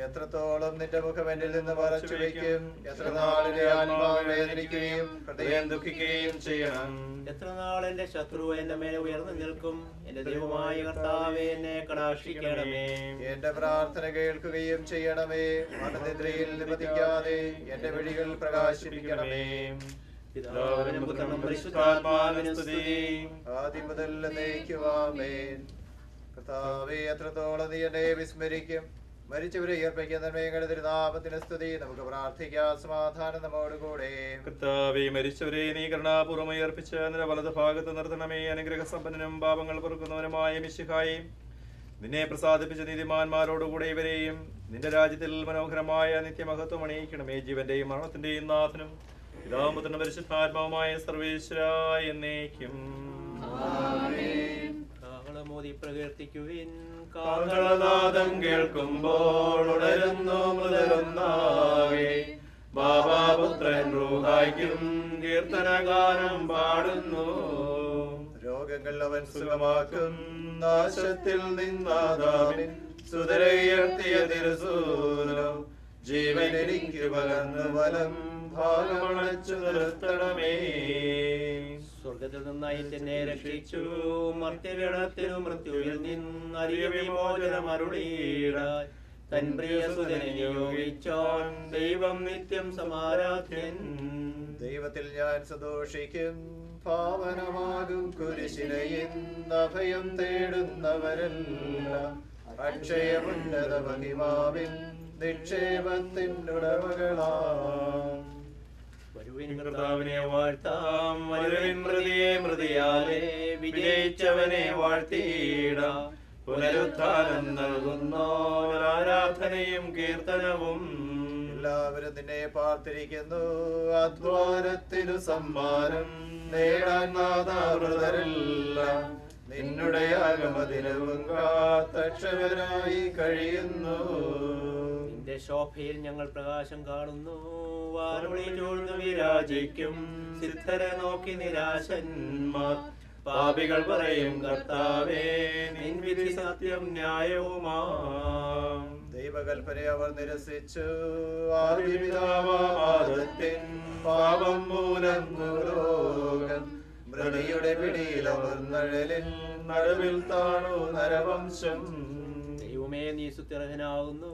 എത്രത്തോളം നിന്റെ മുഖം എന്നിൽ നിന്ന് മറച്ചു വയ്ക്കും. എത്ര നാളിന്റെ ആത്മാവ് വേദനിക്കുകയും ഹൃദയം ദുഃഖിക്കുകയും ചെയ്യണം. എത്ര നാൾ എന്റെ ശത്രു എന്റെ മേലെ ഉയർന്നു നിൽക്കും. എന്റെ ദൈവമായ കർത്താവേ, എന്നെ കടാക്ഷിക്കണമേ. എന്റെ പ്രാർത്ഥന കേൾക്കുകയും ചെയ്യണമേ. മരണനിദ്രയിൽ നിബന്ധിക്കാതെ എന്റെ വഴികൾ പ്രകാശിപ്പിക്കണമേ. പിതാവിനും പുത്രനും പരിശുദ്ധാത്മാവിനും സ്തുതി. ആദ്യം മുതൽ എന്നേക്കും ആമേൻ. കർത്താവേ, എത്രത്തോളം നീ എന്നെ വിസ്മരിക്കും. മരിച്ചവരെ ഉയർപ്പിക്കുന്ന ഞങ്ങളുടെ തിരുനാമത്തിന് സ്തുതി. നമുക്ക് പ്രാർത്ഥിക്കാം. സമാധാനം നമ്മോടുകൂടെ. കർത്താവേ, മരിച്ചവരെ നീ കരുണാപൂർവ്വം ഉയർപ്പിച്ച നിന്റെ വലത് ഭാഗത്ത് നിർത്തണമേ. അനുഗ്രഹസമ്പന്നനും പാപങ്ങൾ പൊറുക്കുന്നവനുമായ മിശിഹായേ, നിന്നെ പ്രസാദിപ്പിച്ച നീതിമാന്മാരോടുകൂടെ ഇവരെയും നിന്റെ രാജ്യത്തിൽ മനോഹരമായ നിത്യമഹത്വം അണിയിക്കണമേ. ജീവന്റെയും മരണത്തിന്റെയും നാഥനും പിതാവും പുത്രനും പരിശുദ്ധാത്മാവുമായ സർവേശ്വരായ എന്നേക്കും. കാഹളമോദി പ്രകീർത്തിക്കുവിൻ. കാഹളനാദം കേൾക്കുമ്പോൾ ഉണരുന്നു മൃതരൊന്നാകെ. ബാബാപുത്രൻ റൂഹായ്ക്കും കീർത്തനഗാനം പാടുന്നു. രോഗങ്ങൾ അവൻ സുഖമാക്കും. നാശത്തിൽ നിന്നാദാമിൻ സുതരയുയർത്തിയ തിരുസൂലോ. ജീവൻ എനിക്ക് പകർന്നു വലം ഭാഗമണച്ചു നിർത്തണമേ. സ്വർഗത്തിൽ നിന്നായി തന്നെ രക്ഷിച്ചു. മർത്യഗണത്തിനു മൃത്യുവിൽ നിന്നറിയ വിമോചനം അരുളീടായി. തൻ പ്രിയസുതനെ നിയോഗിച്ചാൻ ദൈവം നിത്യം സമാരാധ്യൻ. ദൈവത്തിൽ ഞാൻ സന്തോഷിക്കും. പാവനമാകും കുരിശിലയിൽ അഭയം തേടുന്നവരെല്ലാം അക്ഷയമുന്നത മഹിമാവിൻ നിക്ഷേപത്തിനുടമകളാം. കർത്താവിനെ വാഴ്ത്താം. വരുവിൻ മൃതിയെ മൃതിയാലെ വിജയിച്ചവനെ വാഴ്ത്തിയിടാം. പുനരുത്ഥാനം നൽകുന്നോർ ആരാധനയും കീർത്തനവും. എല്ലാവരും നിന്നെ പാർത്തിരിക്കുന്നു. അധ്വാനത്തിനു സമ്മാനം നേടാൻ നാദാവൃതരെല്ലാം നിന്നുടെ ആഗമദിനവും കാത്തക്ഷവരായി കഴിയുന്നു. നിന്റെ ശോഭയിൽ ഞങ്ങൾ പ്രകാശം കാണുന്നു. വാനൊളി ചൂഴ്ന്നു വിരാജിക്കും സിദ്ധരെ നോക്കി നിരാശന്മാർ. പാപികൾ പറയും, കർത്താവേ, നിൻ വിധി സത്യം ന്യായവുമാം. ദൈവകൽപ്പന അവർ നിരസിച്ചു. ആദിപിതാവാദത്തിൻ പാപം മൂലം ലോകം മൃതിയുടെ പിടിയിൽ അമർന്നഴലിൻ നടുവിൽ താണു നരവംശം. ദൈവമേ, നീ സുത്യർഹനാകുന്നു.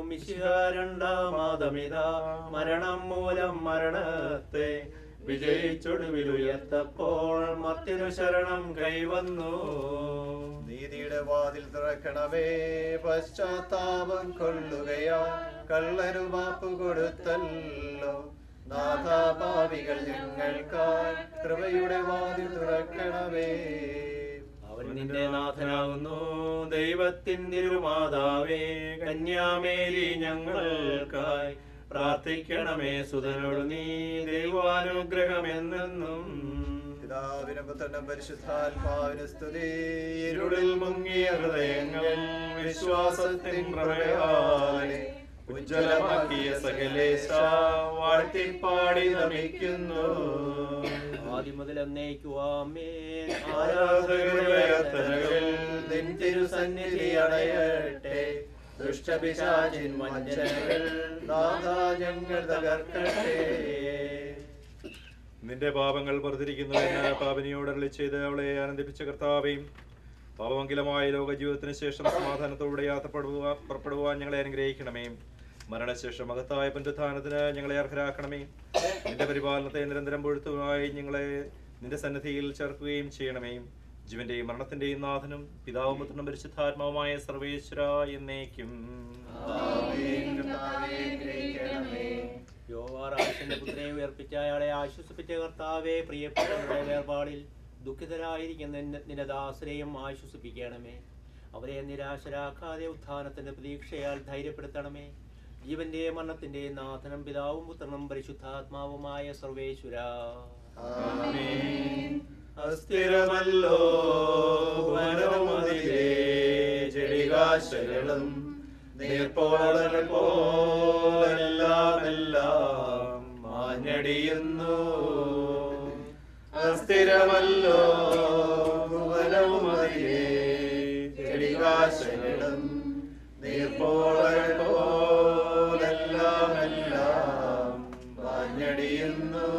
മിശിഹ രണ്ടാമാതമിതാ മരണം മൂലം മരണത്തെ വിജയിച്ചൊടുവിൽ ഉയർത്തപ്പോൾ മർത്യനു ശരണം കൈവന്നു. നീതിയുടെ വാതിൽ തുറക്കണമേ. പശ്ചാത്താപം കൊള്ളുകയാ കള്ളരു മാപ്പ് കൊടുത്തല്ലോ. നാഥാപാപികൾ ഞങ്ങൾക്കായി കൃപയുടെ വാതിൽ തുറക്കണമേ. അവൻ നിന്റെ നാഥനാകുന്നു. ദൈവത്തിൻ തിരുമാതാവേ, കന്യാമേരി ഞങ്ങൾക്കായി പ്രാർത്ഥിക്കണമേ. സുതനോട് നീ ദൈവാനുഗ്രഹമെന്നും. പിതാവിനും പുത്രനും പരിശുദ്ധാത്മാവിനും സ്തുതി. ഇരുളിൽ മുങ്ങിയ ഹൃദയങ്ങൾ വിശ്വാസത്തിൻ പ്രഭയാലെ ഉജ്ജ്വലമാക്കിയ സകലേശ വാഴ്ത്തിപ്പാടി നമിക്കുന്നു. ആദ്യം മുതൽ എന്നേക്കുവാമേൻ. ആരാധകരുടെ അർത്ഥനകൾ നിൻ തിരുസന്നിധി അടയട്ടെ. ദുഷ്ടപിശാചിൻ വഞ്ചനകൾ നാഥാ ഞങ്ങൾ തകർക്കട്ടെ. നിന്റെ പാപങ്ങൾ പുറത്തിരിക്കുന്നുവെന്ന് പാപിനിയോട് അരുളി ചെയ്ത് അവളെ ആനന്ദിപ്പിച്ച കർത്താവേയും പാപമംഗലമായ ലോക ജീവിതത്തിന് ശേഷം സമാധാനത്തോടെ യാത്ര പുറപ്പെടുവാൻ ഞങ്ങളെ അനുഗ്രഹിക്കണമേ. മരണശേഷം മഹത്തായ പുനരുത്ഥാനത്തിന് ഞങ്ങളെ അർഹരാക്കണമേ. നിന്റെ പരിപാലനത്തെ നിരന്തരം പൊഴുത്തുമായി ഞങ്ങളെ നിന്റെ സന്നിധിയിൽ ചേർക്കുകയും ചെയ്യണമേ. ജീവന്റെയും മരണത്തിന്റെയും നാഥനും പിതാവും പുത്രനും പരിശുദ്ധാത്മാവുമായ സർവേശ്വരാ എന്നേക്കും. യോവാറാശന്റെ പുത്രനെ ഉയർപ്പിച്ച അയാളെ ആശ്വസിപ്പിച്ച കർത്താവേ, പ്രിയപ്പെട്ടവരുടെ വേർപാടിൽ ദുഃഖിതരായിരിക്കുന്ന നിന്റെ ദാസരെയും ആശ്വസിപ്പിക്കണമേ. അവരെ നിരാശരാക്കാതെ ഉത്ഥാനത്തിന്റെ പ്രതീക്ഷയാൽ ധൈര്യപ്പെടുത്തണമേ. ജീവന്റെ മരണത്തിന്റെ നാഥനും പിതാവും പുത്രനും പരിശുദ്ധാത്മാവുമായ സർവേശ്വരാ. അസ്ഥിരമല്ലോ വനമതിലേ ചെടികാശകളും നീർപ്പോളകൾ പോലെല്ലാം എല്ലാം മാഞ്ഞടിയുന്നു. അസ്ഥിരമല്ലോ ഭുവനവും അതിലെ ചെടികാശകളും നീർപ്പോളകൾ പോലെല്ലാം എല്ലാം മാഞ്ഞടിയുന്നു.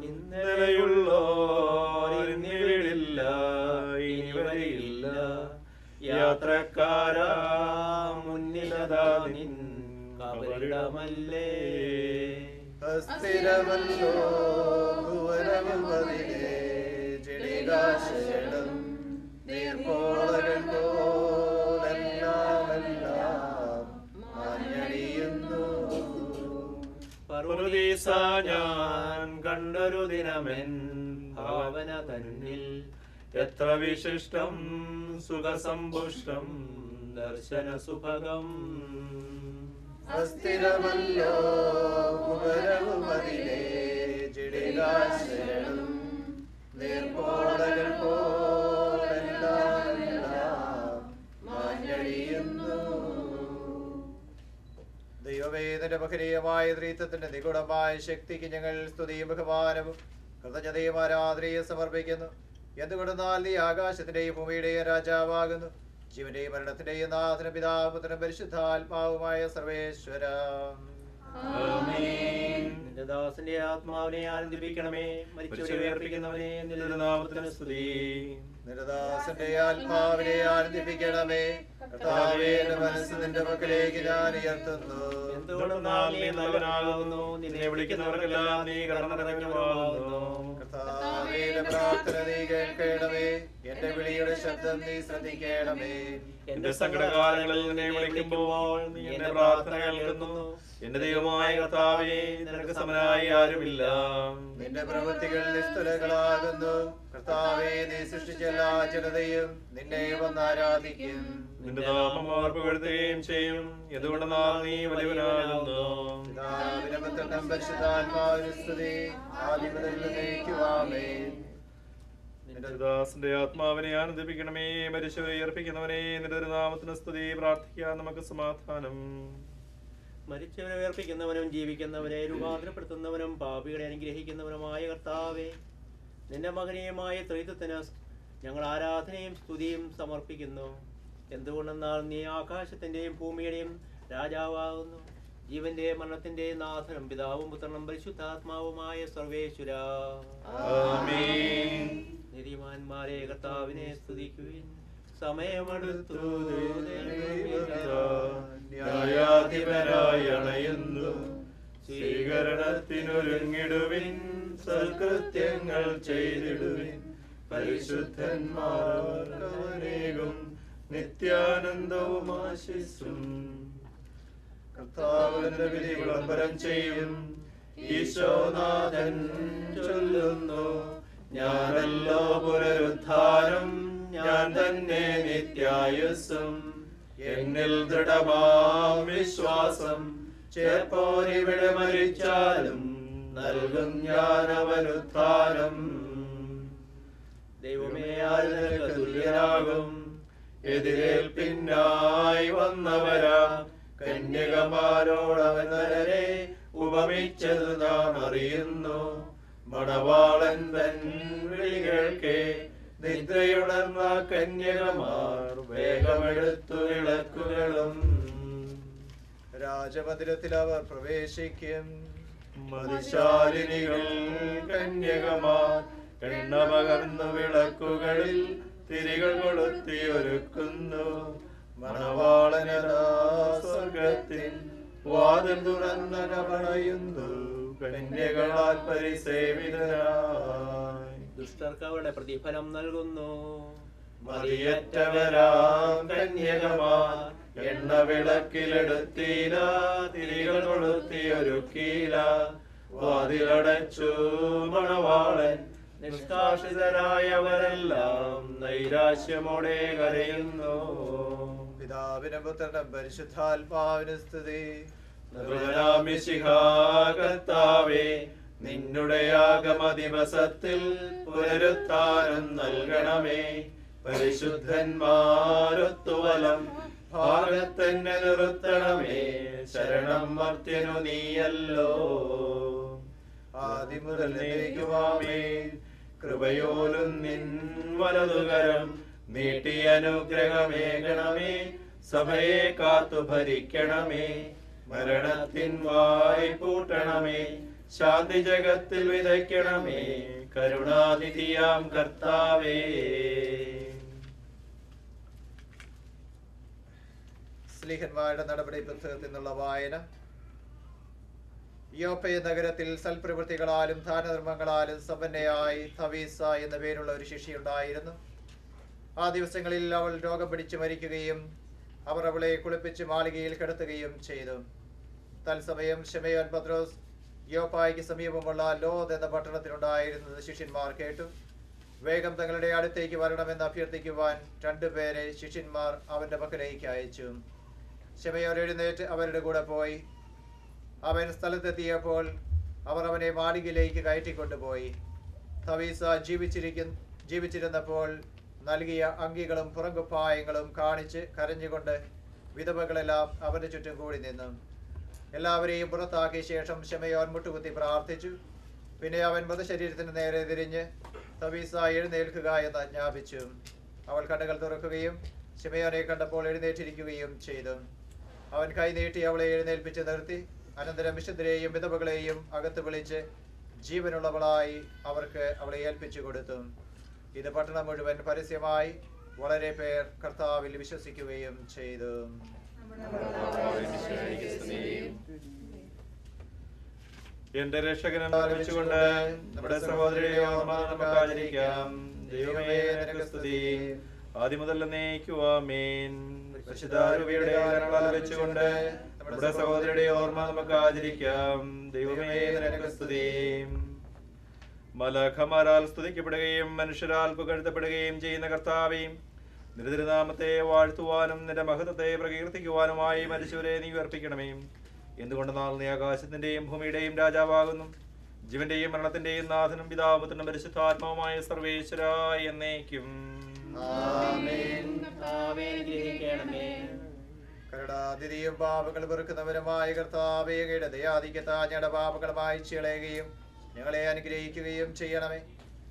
ഇന്നലെയുള്ളോരിന്നിവിടില്ല, ഇനി വരില്ല. യാത്രക്കാരാ മുന്നിലതാ നിൻ കബറിടമല്ലേ. അസ്ഥിരമല്ലോ ഭുവനവും അതിലെ ചെടികാശകളും നീർപ്പോളകൾ പോലെല്ലാം എല്ലാം മാഞ്ഞടിയുന്നു. പറുദീസ ഞാൻ കണ്ടൊരു ദിനമെൻ ഭാവന തന്നിൽ എത്ര വിശിഷ്ടം സുഖസമ്പുഷ്ടം ദർശന സുഭഗം. അസ്ഥിരമല്ലോ ഭുവനവും അതിലെ ചെടികാശകളും നീർപ്പോളകൾ പോലെല്ലാം എല്ലാം മാഞ്ഞടിയുന്നു. ദൈവമേ, നിന്റെ മഹനീയമായ ത്രിത്വത്തിന്റെ നിഗൂഢമായ ശക്തിക്ക് ഞങ്ങൾ സ്തുതിയും ബഹുമാനവും കൃതജ്ഞതയും ആരാധനയും സമർപ്പിക്കുന്നു. എന്തുകൊണ്ടെന്നാൽ നീ ആകാശത്തിന്റെയും ഭൂമിയുടെയും രാജാവാകുന്നു. ജീവന്റെയും മരണത്തിന്റെയും നാഥനും പിതാവും പുത്രനും പരിശുദ്ധാത്മാവുമായ സർവേശ്വര. നിന്റെ ദാസന്റെ ആത്മാവിനെ ആനന്ദിപ്പിക്കണമേ. മരിച്ചവരെ ഉയർപ്പിക്കുന്നവനെ നിന്റെ നാമത്തിന് സ്തുതി. നിന്റെ ദാസന്റെ ആത്മാവിനെ ആനന്ദിപ്പിക്കണമേ. കർത്താവേ, എന്റെ മനസ്സ് നിന്റെ പക്കലേക്ക് ഞാൻ ഉയർത്തുന്നു. എന്തുകൊണ്ടെന്നാൽ നീ നല്ലവനാകുന്നു. നിന്നെ വിളിക്കുന്നവർക്കെല്ലാം നീ കരുണ നിറഞ്ഞവനാകുന്നു. കർത്താവേ, എന്റെ പ്രാർത്ഥന നീ കേൾക്കണമേ. എന്റെ വിളിയുടെ ശബ്ദം നീ ശ്രദ്ധിക്കണമേ. എന്റെ സങ്കടകാലങ്ങളിൽ നിന്നെ വിളിക്കുമ്പോൾ നീ എന്റെ പ്രാർത്ഥന കേൾക്കുന്നു. എന്റെ ദൈവമായ കർത്താവേ, നിനക്ക് സമനായി ആരുമില്ല. നിന്റെ പ്രവൃത്തികൾ നിസ്തുലകളാകുന്നു. കർത്താവേ, നീ സൃഷ്ടിച്ച എല്ലാ ജനതയും നിന്നെ വന്ന് ആരാധിക്കും. നിന്റെ നാമം അവർ പുകഴ്ത്തുകയും ചെയ്യും. എന്തുകൊണ്ടെന്നാൽ നീ വലിയവനാകുന്നു. പിതാവിനും പുത്രനും പരിശുദ്ധാത്മാവിനും സ്തുതി. ആദ്യം മുതൽ എന്നേക്കും ആമേൻ. നിന്റെ ദാസന്റെ ആത്മാവിനെ ആനന്ദിപ്പിക്കണമേ. മരിച്ചവരെ ഉയർപ്പിക്കുന്നവനെ നിന്റെ നാമത്തിന് സ്തുതി. പ്രാർത്ഥിക്കാൻ നമുക്ക് സമാധാനം. മരിച്ചവരെ ഉയർപ്പിക്കുന്നവനും ജീവിക്കുന്നവരെ രൂപാന്തരപ്പെടുത്തുന്നവനും പാപികളെ അനുഗ്രഹിക്കുന്നവനുമായ കർത്താവേ, നിന്റെ മഹനീയമായ ത്രിത്വത്തിന് ഞങ്ങൾ ആരാധനയും സ്തുതിയും സമർപ്പിക്കുന്നു. എന്തുകൊണ്ടെന്നാൽ നീ ആകാശത്തിന്റെയും ഭൂമിയുടെയും രാജാവാകുന്നു. ജീവന്റെയും മരണത്തിന്റെയും നാഥനും പിതാവും പുത്രനും പരിശുദ്ധാത്മാവുമായ സർവേശ്വര. നീതിമാന്മാരെ കർത്താവിനെ സ്തുതിക്കുവിൻ. സമയമെടുത്തു ന്യായാധിപനായി അണയുന്നു. സ്വീകരണത്തിനൊരുങ്ങിടുവിൻ. സൽകൃത്യങ്ങൾ ചെയ്തിടുവിൻ. പരിശുദ്ധന്മാർക്കവനേകും നിത്യാനന്ദവും ആശിസും. കർത്താവിന്റെ വിധി വിളംബരം ചെയ്യും. ഈശോനാഥൻ ചൊല്ലുന്നു, ഞാനല്ലോ പുനരുദ്ധാനം, ഞാൻ തന്നെ നിത്യായുസ്സും. എന്നിൽ ദൃഢമാം വിശ്വാസം ചേർപ്പോരിവിടെ മരിച്ചാലും നൽകും ഞാൻ അവനുദ്ധാനം. ദൈവമേ, ആര് നിനക്ക് തുല്യനാകും? എതിരേൽപ്പിനായി വന്നവരാ കന്യകമാരോടവൻ നരരെ ഉപമിച്ചത് നാം അറിയുന്നു. മണവാളൻ തൻ വിളി കേൾക്കെ നിദ്രയുണർന്ന കന്യകമാർ വേഗമെടുത്തു വിളക്കുകളും. രാജമന്ദിരത്തിൽ അവർ പ്രവേശിക്കും. മതിശാലിനികൾ കന്യകമാർ എണ്ണ പകർന്നു വിളക്കുകളിൽ തിരികൾ കൊളുത്തി ഒരുക്കുന്നു. മണവാളനതാ സ്വർഗത്തിൽ വാതിൽ തുറന്ന കപണയുന്നു. കന്യകളാൽ പരിസേവിതരായി ദുഷ്ടർക്ക് അവരുടെ പ്രതിഫലം നൽകുന്നു. മതിയറ്റവരാം കന്യകമാർ എണ്ണ വിളക്കിലെടുത്തീല. തിരികൾ കൊളുത്തി ഒരുക്കീല. വാതിലടച്ചു മണവാളൻ. നിഷ്കാഷിതരായവരെല്ലാം നൈരാശ്യമോടെ കരയുന്നു. പിതാവിനും പുത്രനും പരിശുദ്ധാത്മാവിനും സ്തുതി. കർത്താവേ, നിന്നുടെ ആഗമദിവസത്തിൽ പുനരുത്ഥാനം നൽകണമേ. പരിശുദ്ധന്മാരൊത്തുവലം ഭാഗത്തന്നെ നിർത്തണമേ. ശരണം മർത്യനു നീയല്ലോ. ആദ്യം മുതൽ എന്നേക്കുമാമേൻ. കൃപയോലും നിൻ വലതുകരം നീട്ടി അനുഗ്രഹമേകണമേ. സഭയെ കാത്തു ഭരിക്കണമേ. മരണത്തിൻ വായ് പൂട്ടണമേ. ശാന്തി ജഗത്തിൽ വിതയ്ക്കണമേ. കരുണാനിധിയാം കർത്താവേ. സ്ലീഹന്മാരുടെ നടപടി പുസ്തകത്തിൽ നിന്നുള്ള വായന. യോപ്പെ നഗരത്തിൽ സൽപ്രവൃത്തികളാലും ദാനധർമ്മങ്ങളാലും സമ്പന്നയായി തവീസ എന്ന പേരുള്ള ഒരു ശിഷ്യയുണ്ടായിരുന്നു. ആ ദിവസങ്ങളിൽ അവൾ രോഗം പിടിച്ചു മരിക്കുകയും അവർ അവളെ കുളിപ്പിച്ച് മാളികയിൽ കിടത്തുകയും ചെയ്തു. തത്സമയം ശിമയോൻ പത്രോസ് യോപ്പായ്ക്ക് സമീപമുള്ള ലോദ് എന്ന പട്ടണത്തിലുണ്ടായിരുന്നത് ശിഷ്യന്മാർ കേട്ടു. വേഗം തങ്ങളുടെ അടുത്തേക്ക് വരണമെന്ന് അഭ്യർത്ഥിക്കുവാൻ രണ്ടുപേരെ ശിഷ്യന്മാർ അവന്റെ പക്കലേക്ക് അയച്ചു. ശിമയോൻ എഴുന്നേറ്റ് അവരുടെ കൂടെ പോയി. അവൻ സ്ഥലത്തെത്തിയപ്പോൾ അവർ അവനെ മാളികയിലേക്ക് കയറ്റിക്കൊണ്ടുപോയി. തവീസ ജീവിച്ചിരുന്നപ്പോൾ നൽകിയ അങ്കികളും പുറങ്കുപ്പായങ്ങളും കാണിച്ച് കരഞ്ഞുകൊണ്ട് വിധവകളെല്ലാം അവന്റെ ചുറ്റും കൂടി നിന്നു. എല്ലാവരെയും പുറത്താക്കിയ ശേഷം ശിമയോൻ മുട്ടുകുത്തി പ്രാർത്ഥിച്ചു. പിന്നെ അവൻ മൃതശരീരത്തിന് നേരെ തിരിഞ്ഞ് തവീസ എഴുന്നേൽക്കുക എന്ന് ആജ്ഞാപിച്ചു. അവൾ കണ്ണുകൾ തുറക്കുകയും ശിമയോനെ കണ്ടപ്പോൾ എഴുന്നേറ്റിരിക്കുകയും ചെയ്തു. അവൻ കൈ നീട്ടി അവളെ എഴുന്നേൽപ്പിച്ച് നിർത്തി. അനന്തരം വിശുദ്ധരെയും വിധവകളെയും അകത്ത് വിളിച്ച് ജീവനുള്ളവളായി അവർക്ക് അവളെ ഏൽപ്പിച്ചു കൊടുത്തു. ഇത് പട്ടണം മുഴുവൻ പരസ്യമായി വളരെ പേർ കർത്താവിൽ വിശ്വസിക്കുകയും ചെയ്തു. എന്റെ രക്ഷകനെ ആരംഭിച്ചുകൊണ്ട് നമ്മുടെ സഹോദരിയെ ഓർമ്മ നമുക്ക് ആചരിക്കാം. ദൈവമേ നിനക്ക് സ്തുതി. ആദ്യം മുതൽ എന്നേക്കുമാമേൻ. പരിശുദ്ധാരൂപിയുടെ കരങ്ങളാൽ വെച്ചുകൊണ്ട് നമ്മുടെ സഹോദരിയുടെ ഓർമ്മ നമുക്ക് ആചരിക്കാം. ദൈവമേ നിനക്ക് സ്തുതി. മലഖമാരാൽ സ്തുതിക്കപ്പെടുകയും മനുഷ്യരാൽ പുകഴ്ത്തപ്പെടുകയും ചെയ്യുന്ന കർത്താവേ, നിന്റെ തിരുനാമത്തെ വാഴ്ത്തുവാനും നിന്റെ മഹത്വത്തെ പ്രകീർത്തിക്കുവാനുമായി മരിച്ചവരെ നീ ഉയർപ്പിക്കണമേ. എന്തുകൊണ്ടെന്നാൽ നീ ആകാശത്തിന്റെയും ഭൂമിയുടെയും രാജാവാകുന്നു. ജീവന്റെയും മരണത്തിന്റെയും നാഥനും പിതാപുത്രനും പരിശുദ്ധാത്മാവുമായ സർവേശ്വര എന്നേക്കും. കരുണാനിധിയും പാപങ്ങൾ വെറുക്കുന്നവരുമായ കർത്താവേ, അങ്ങയുടെ ദയാധിക്യത്താൽ ഞങ്ങളുടെ പാപങ്ങൾ മായ്ച്ചു കളയുകയും ഞങ്ങളെ അനുഗ്രഹിക്കുകയും ചെയ്യണമേ.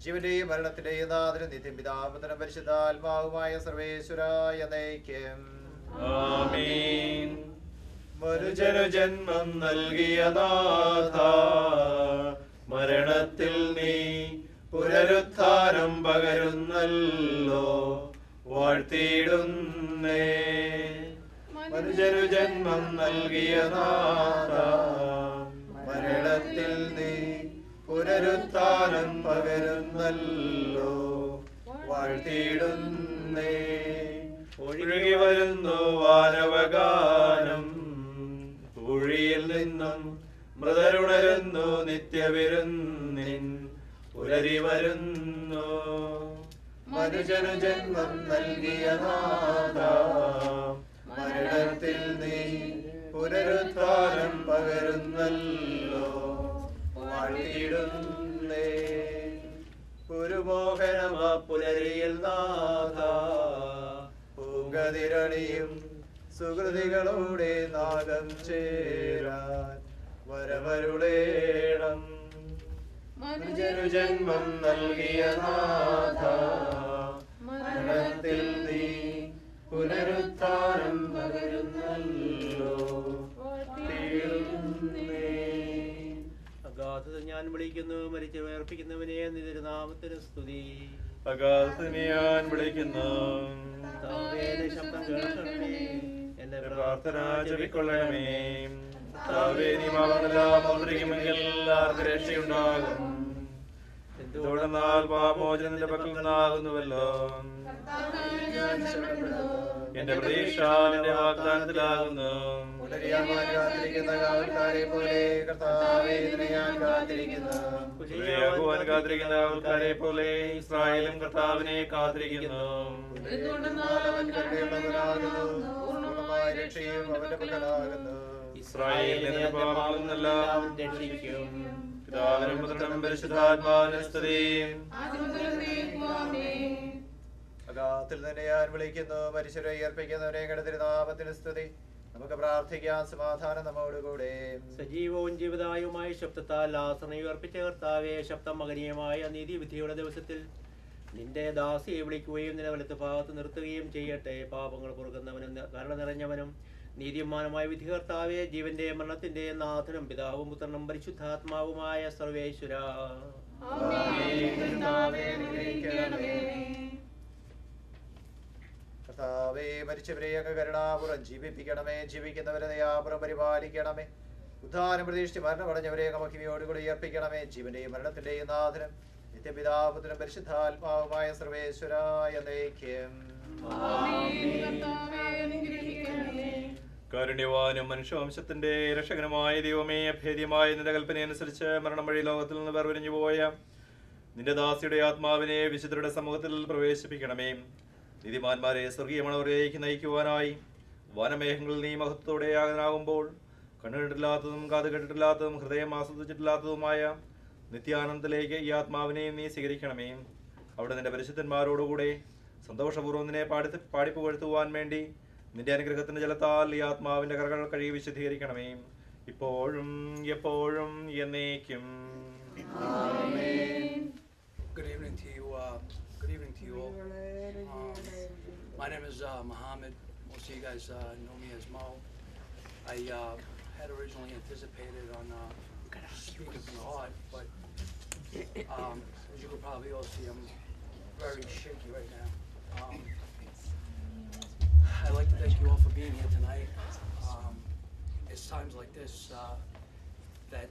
ജീവന്റെയും മരണത്തിന്റെയും നാഥനും നിത്യം പിതാപുത്രനും പരിശുദ്ധാത്മാവുമായ സർവേശ്വര എന്നേക്കും. മനുജനു ജന്മം നൽകിയ നാഥ, മരണത്തിൽ നീ പുനരുത്ഥാനം പകരുന്നല്ലോ. വാഴ്ത്തിയിടുന്നേ. മനുജനു ജന്മം നൽകിയ നാഥ, മരണത്തിൽ നീ പുനരുത്ഥാനം പകരുന്നല്ലോ. വാഴ്ത്തിയിടുന്നേ. ഒഴുകി വരുന്നു വാനവഗാനം. പൂഴിയിൽ നിന്നും മൃതരുണരുന്നു നിത്യവിരുന്നിൻ. പുലരി വരുന്നു. മനുജനു ജന്മം നൽകിയ നാഥ, മരണത്തിൽ നീ പുനരുത്ഥാനം പകരുന്നല്ലോ. വാഴ്ത്തിയിടുന്നേ. പുരുമോഹനമ പുലരിയിൽ നാഥ, പൂങ്കതിരണിയും സുഹൃതികളോടെ നാഗം ചേരാൻ വരവരുളേണം. മനുജനു ജന്മം നൽകിയ നാഥ, മരണത്തിൽ നീ പുനരുത്ഥാനം പകരുന്നല്ലോ. അഗാധത ഞാൻ വിളിക്കുന്നു, മരിച്ചു വേർപ്പിക്കുന്നവനെ നിതിരുനാമത്തിന് സ്തുതി. അഗാധനെ ഞാൻ വിളിക്കുന്നു, ശബ്ദം കേൾക്കണമേ. എന്റെ പ്രാർത്ഥന ചെവിക്കൊള്ളണമേ. നീ പാപങ്ങളെല്ലാം ഓർമ്മിക്കുമെങ്കിൽ ആർക്ക് രക്ഷയുണ്ടാകും. എന്തുകൊണ്ടെന്നാൽ പാപമോചനം നിന്റെ പക്കൽ നിന്നാകുന്നുവല്ലോ. എന്റെ പ്രതീക്ഷ നിന്റെ വാഗ്ദാനത്തിലാകുന്നു. കാത്തിരിക്കുന്ന ആൾക്കാരെ പോലെ ഇസ്രായേലും കർത്താവിനെ കാത്തിരിക്കുന്നു. ഇസ്രായേലിന്റെ പാപങ്ങളെല്ലാം രക്ഷിക്കും. പിതാവിനും പുത്രനും പരിശുദ്ധാത്മാവിനും സ്തുതി. അഗാധത്തിൽ തന്നെ ഞാൻ വിളിക്കുന്നു, മരിച്ചവരെ ഉയർപ്പിക്കുന്നവരെ തിരുനാമത്തിന് സ്തുതി. നമുക്ക് പ്രാർത്ഥിക്കാം. സമാധാനം നമ്മോടുകൂടെ. സജീവവും ജീവദായകവുമായ ശബ്ദത്താൽ ആശ്രയം ഉയർപ്പിച്ച കർത്താവേ, ശബ്ദം മകനീയമായ നീതിവിധിയുടെ ദിവസത്തിൽ നിന്റെ ദാസിയെ വിളിക്കുകയും നിന്റെ വലത്ത് ഭാഗത്ത് നിർത്തുകയും ചെയ്യട്ടെ. പാപങ്ങൾ പൊറുക്കുന്നവനും കരുണ നിറഞ്ഞവനും നീതിമാനുമായ വിധി കർത്താവേ, ജീവന്റെ മരണത്തിന്റെ നാഥനും പിതാവും പുത്രനും പരിശുദ്ധാത്മാവുമായ സർവേശ്വര, കർത്താവേ, മരിച്ചവരെ അങ്ങ് കരുണാപുരം ജീവിപ്പിക്കണമേ. ജീവിക്കുന്നവരെ ദയാപുരം പരിപാലിക്കണമേ. ഉദ്ധാനം പ്രതീക്ഷിച്ച് മരണമടഞ്ഞവരെ മഹിമയോടുകൂടി ഉയർപ്പിക്കണമേ. ജീവന്റെയും മരണത്തിന്റെയും നാഥനും നിത്യപിതാപുത്രനും പരിശുദ്ധാത്മാവുമായ സർവേശ്വരായ നയിക്കും. കാരുണ്യവാനും മനുഷ്യവംശത്തിന്റെ രക്ഷകനുമായ ദൈവമേ, അഭേദ്യമായ നിന്റെ കൽപ്പനയനുസരിച്ച് മരണം വഴി ലോകത്തിൽ നിന്ന് വേർപിരിഞ്ഞു പോയ നിന്റെ ദാസിയുടെ ആത്മാവിനെ വിശുദ്ധരുടെ സമൂഹത്തിൽ പ്രവേശിപ്പിക്കണമേ. നീതിമാന്മാരെ സ്വർഗീയമണവരിലേക്ക് നയിക്കുവാനായി വനമേഘങ്ങളിൽ നീ മഹത്വത്തോടെ യാഗനാകുമ്പോൾ കണ്ണുകണ്ടിട്ടില്ലാത്തതും കാത് കേട്ടിട്ടില്ലാത്തതും ഹൃദയം ആസ്വദിച്ചിട്ടില്ലാത്തതുമായ നിത്യാനന്ദത്തിലേക്ക് ഈ ആത്മാവിനെയും നീ സ്വീകരിക്കണമേ. അവിടെ നിന്റെ പരിശുദ്ധന്മാരോടുകൂടെ സന്തോഷപൂർവ്വം നിന്നെ പാടിപ്പുകഴ്ത്തുവാൻ വേണ്ടി നിന്റെ അനുഗ്രഹത്തിന്റെ ജലത്താൽ ഈ ആത്മാവിന്റെ കരകൾ കഴുകി വിശുദ്ധീകരിക്കണമേ, ഇപ്പോഴും എപ്പോഴും എന്നേക്കും. Good evening to you. Good evening to you all. My name is Muhammad. Most of you guys know me as Mo. I had originally anticipated on speaking from the heart, but as you could probably all see, I'm very shaky right now. I'd like to thank you all for being here tonight. It's times like this that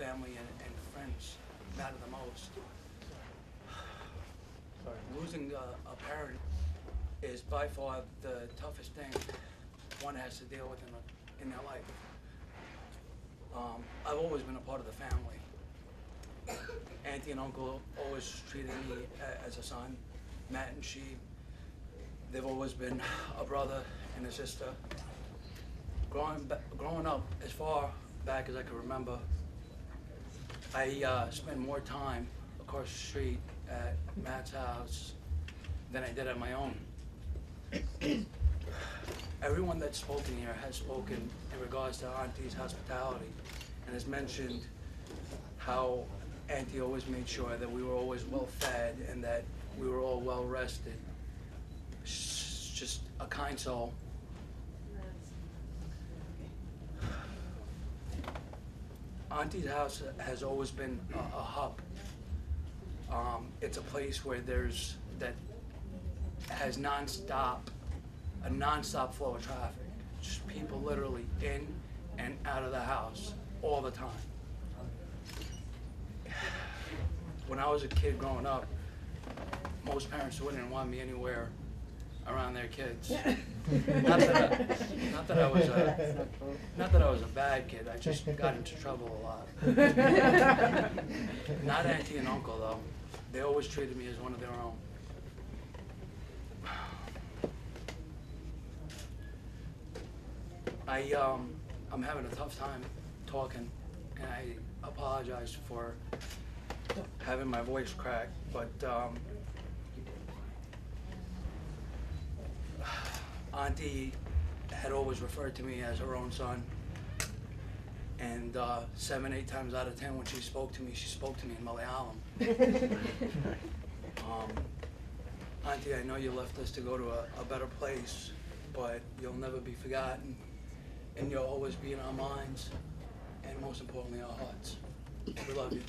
family and friends matter the most. Losing a parent is by far the toughest thing one has to deal with in their life. I've always been a part of the family. Auntie and uncle always treated me as a son. Matt and she, they've always been a brother and a sister. Growing up as far back as I can remember, I spent more time across the street at Matt's house than I did at my own. Everyone that's spoken here has spoken in regards to Auntie's hospitality and has mentioned how Auntie always made sure that we were always well fed and that we were all well rested. She's just a kind soul. Auntie's house has always been a hub. It's a place where that has a non-stop flow of traffic. Just people literally in and out of the house all the time. When I was a kid growing up, most parents wouldn't want me anywhere around their kids. Not that I was a bad kid. I just got into trouble a lot. Not Auntie and Uncle though. They always treated me as one of their own. I'm having a tough time talking, and I apologize for having my voice cracked, but Auntie had always referred to me as her own son, and 7-8 times out of 10 when she spoke to me in Malayalam. Auntie, I know you left us to go to a better place, but you'll never be forgotten, and you'll always be in our minds, and most importantly, our hearts. We love you.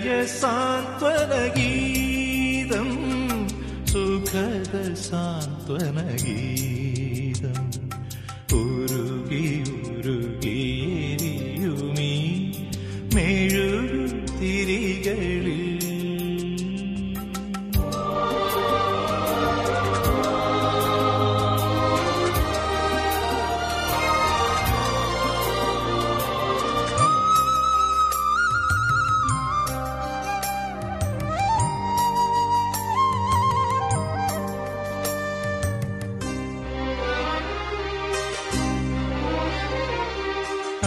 ഹൃദയ സാന്ത്വനഗീതം സുഖദ സാന്ത്വനഗീതം ഉരുകി ഉരുകിയെരിയുമീ മെഴുകുതിരികളിൽ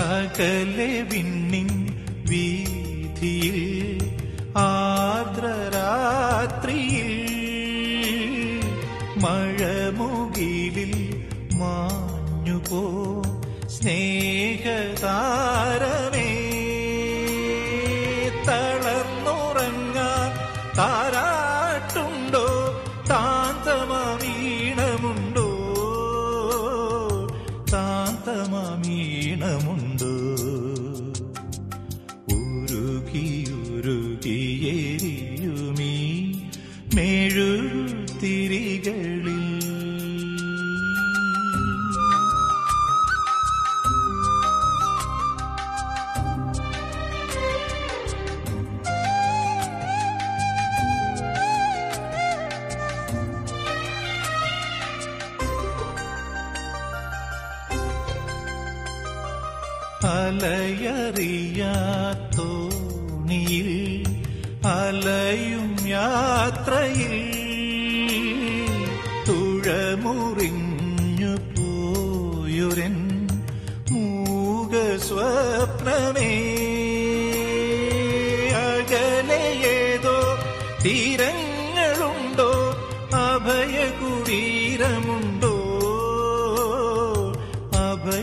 അകലെ വിണ്ണിൻ വീഥിയിൽ ആർദ്രരാത്രിയിൽ മഴമുകിലിൽ മാഞ്ഞുപോ സ്നേഹതാരമേ തളർന്നുറങ്ങാൻ താരാട്ടുണ്ടോ താന്തമീണമുണ്ടോ താന്തമീണമുണ്ടോ ഉരുകിയുരുകിയെരിയുമീ മെഴുകുതിരികളിൽ അലയറിയാത്തോണിയിൽ അലയും യാത്രയിൽ തുഴമുറിഞ്ഞു പോയൊരൻ മൂകസ്വപ്നമേ അകലെയേതോ തീരങ്ങളുണ്ടോ അഭയകുടീരമുണ്ടോ അഭയകുടീരമുണ്ടോ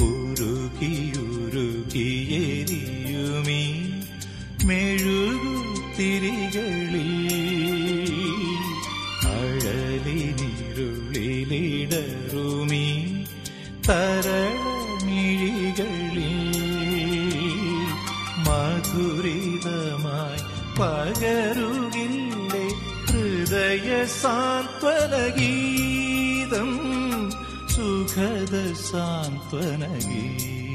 ഉരുകിയുരുകിയെരിയുമീ മെഴുകുതിരികളിൽ അഴലിനിരുളിലിടറുമീ തരളമിഴികളിൽ മധുരിതമായി പകരുകില്ലേ ഹൃദയ സാന്ത്വനഗീതം സുഖദ സാന്ത്വനഗീതം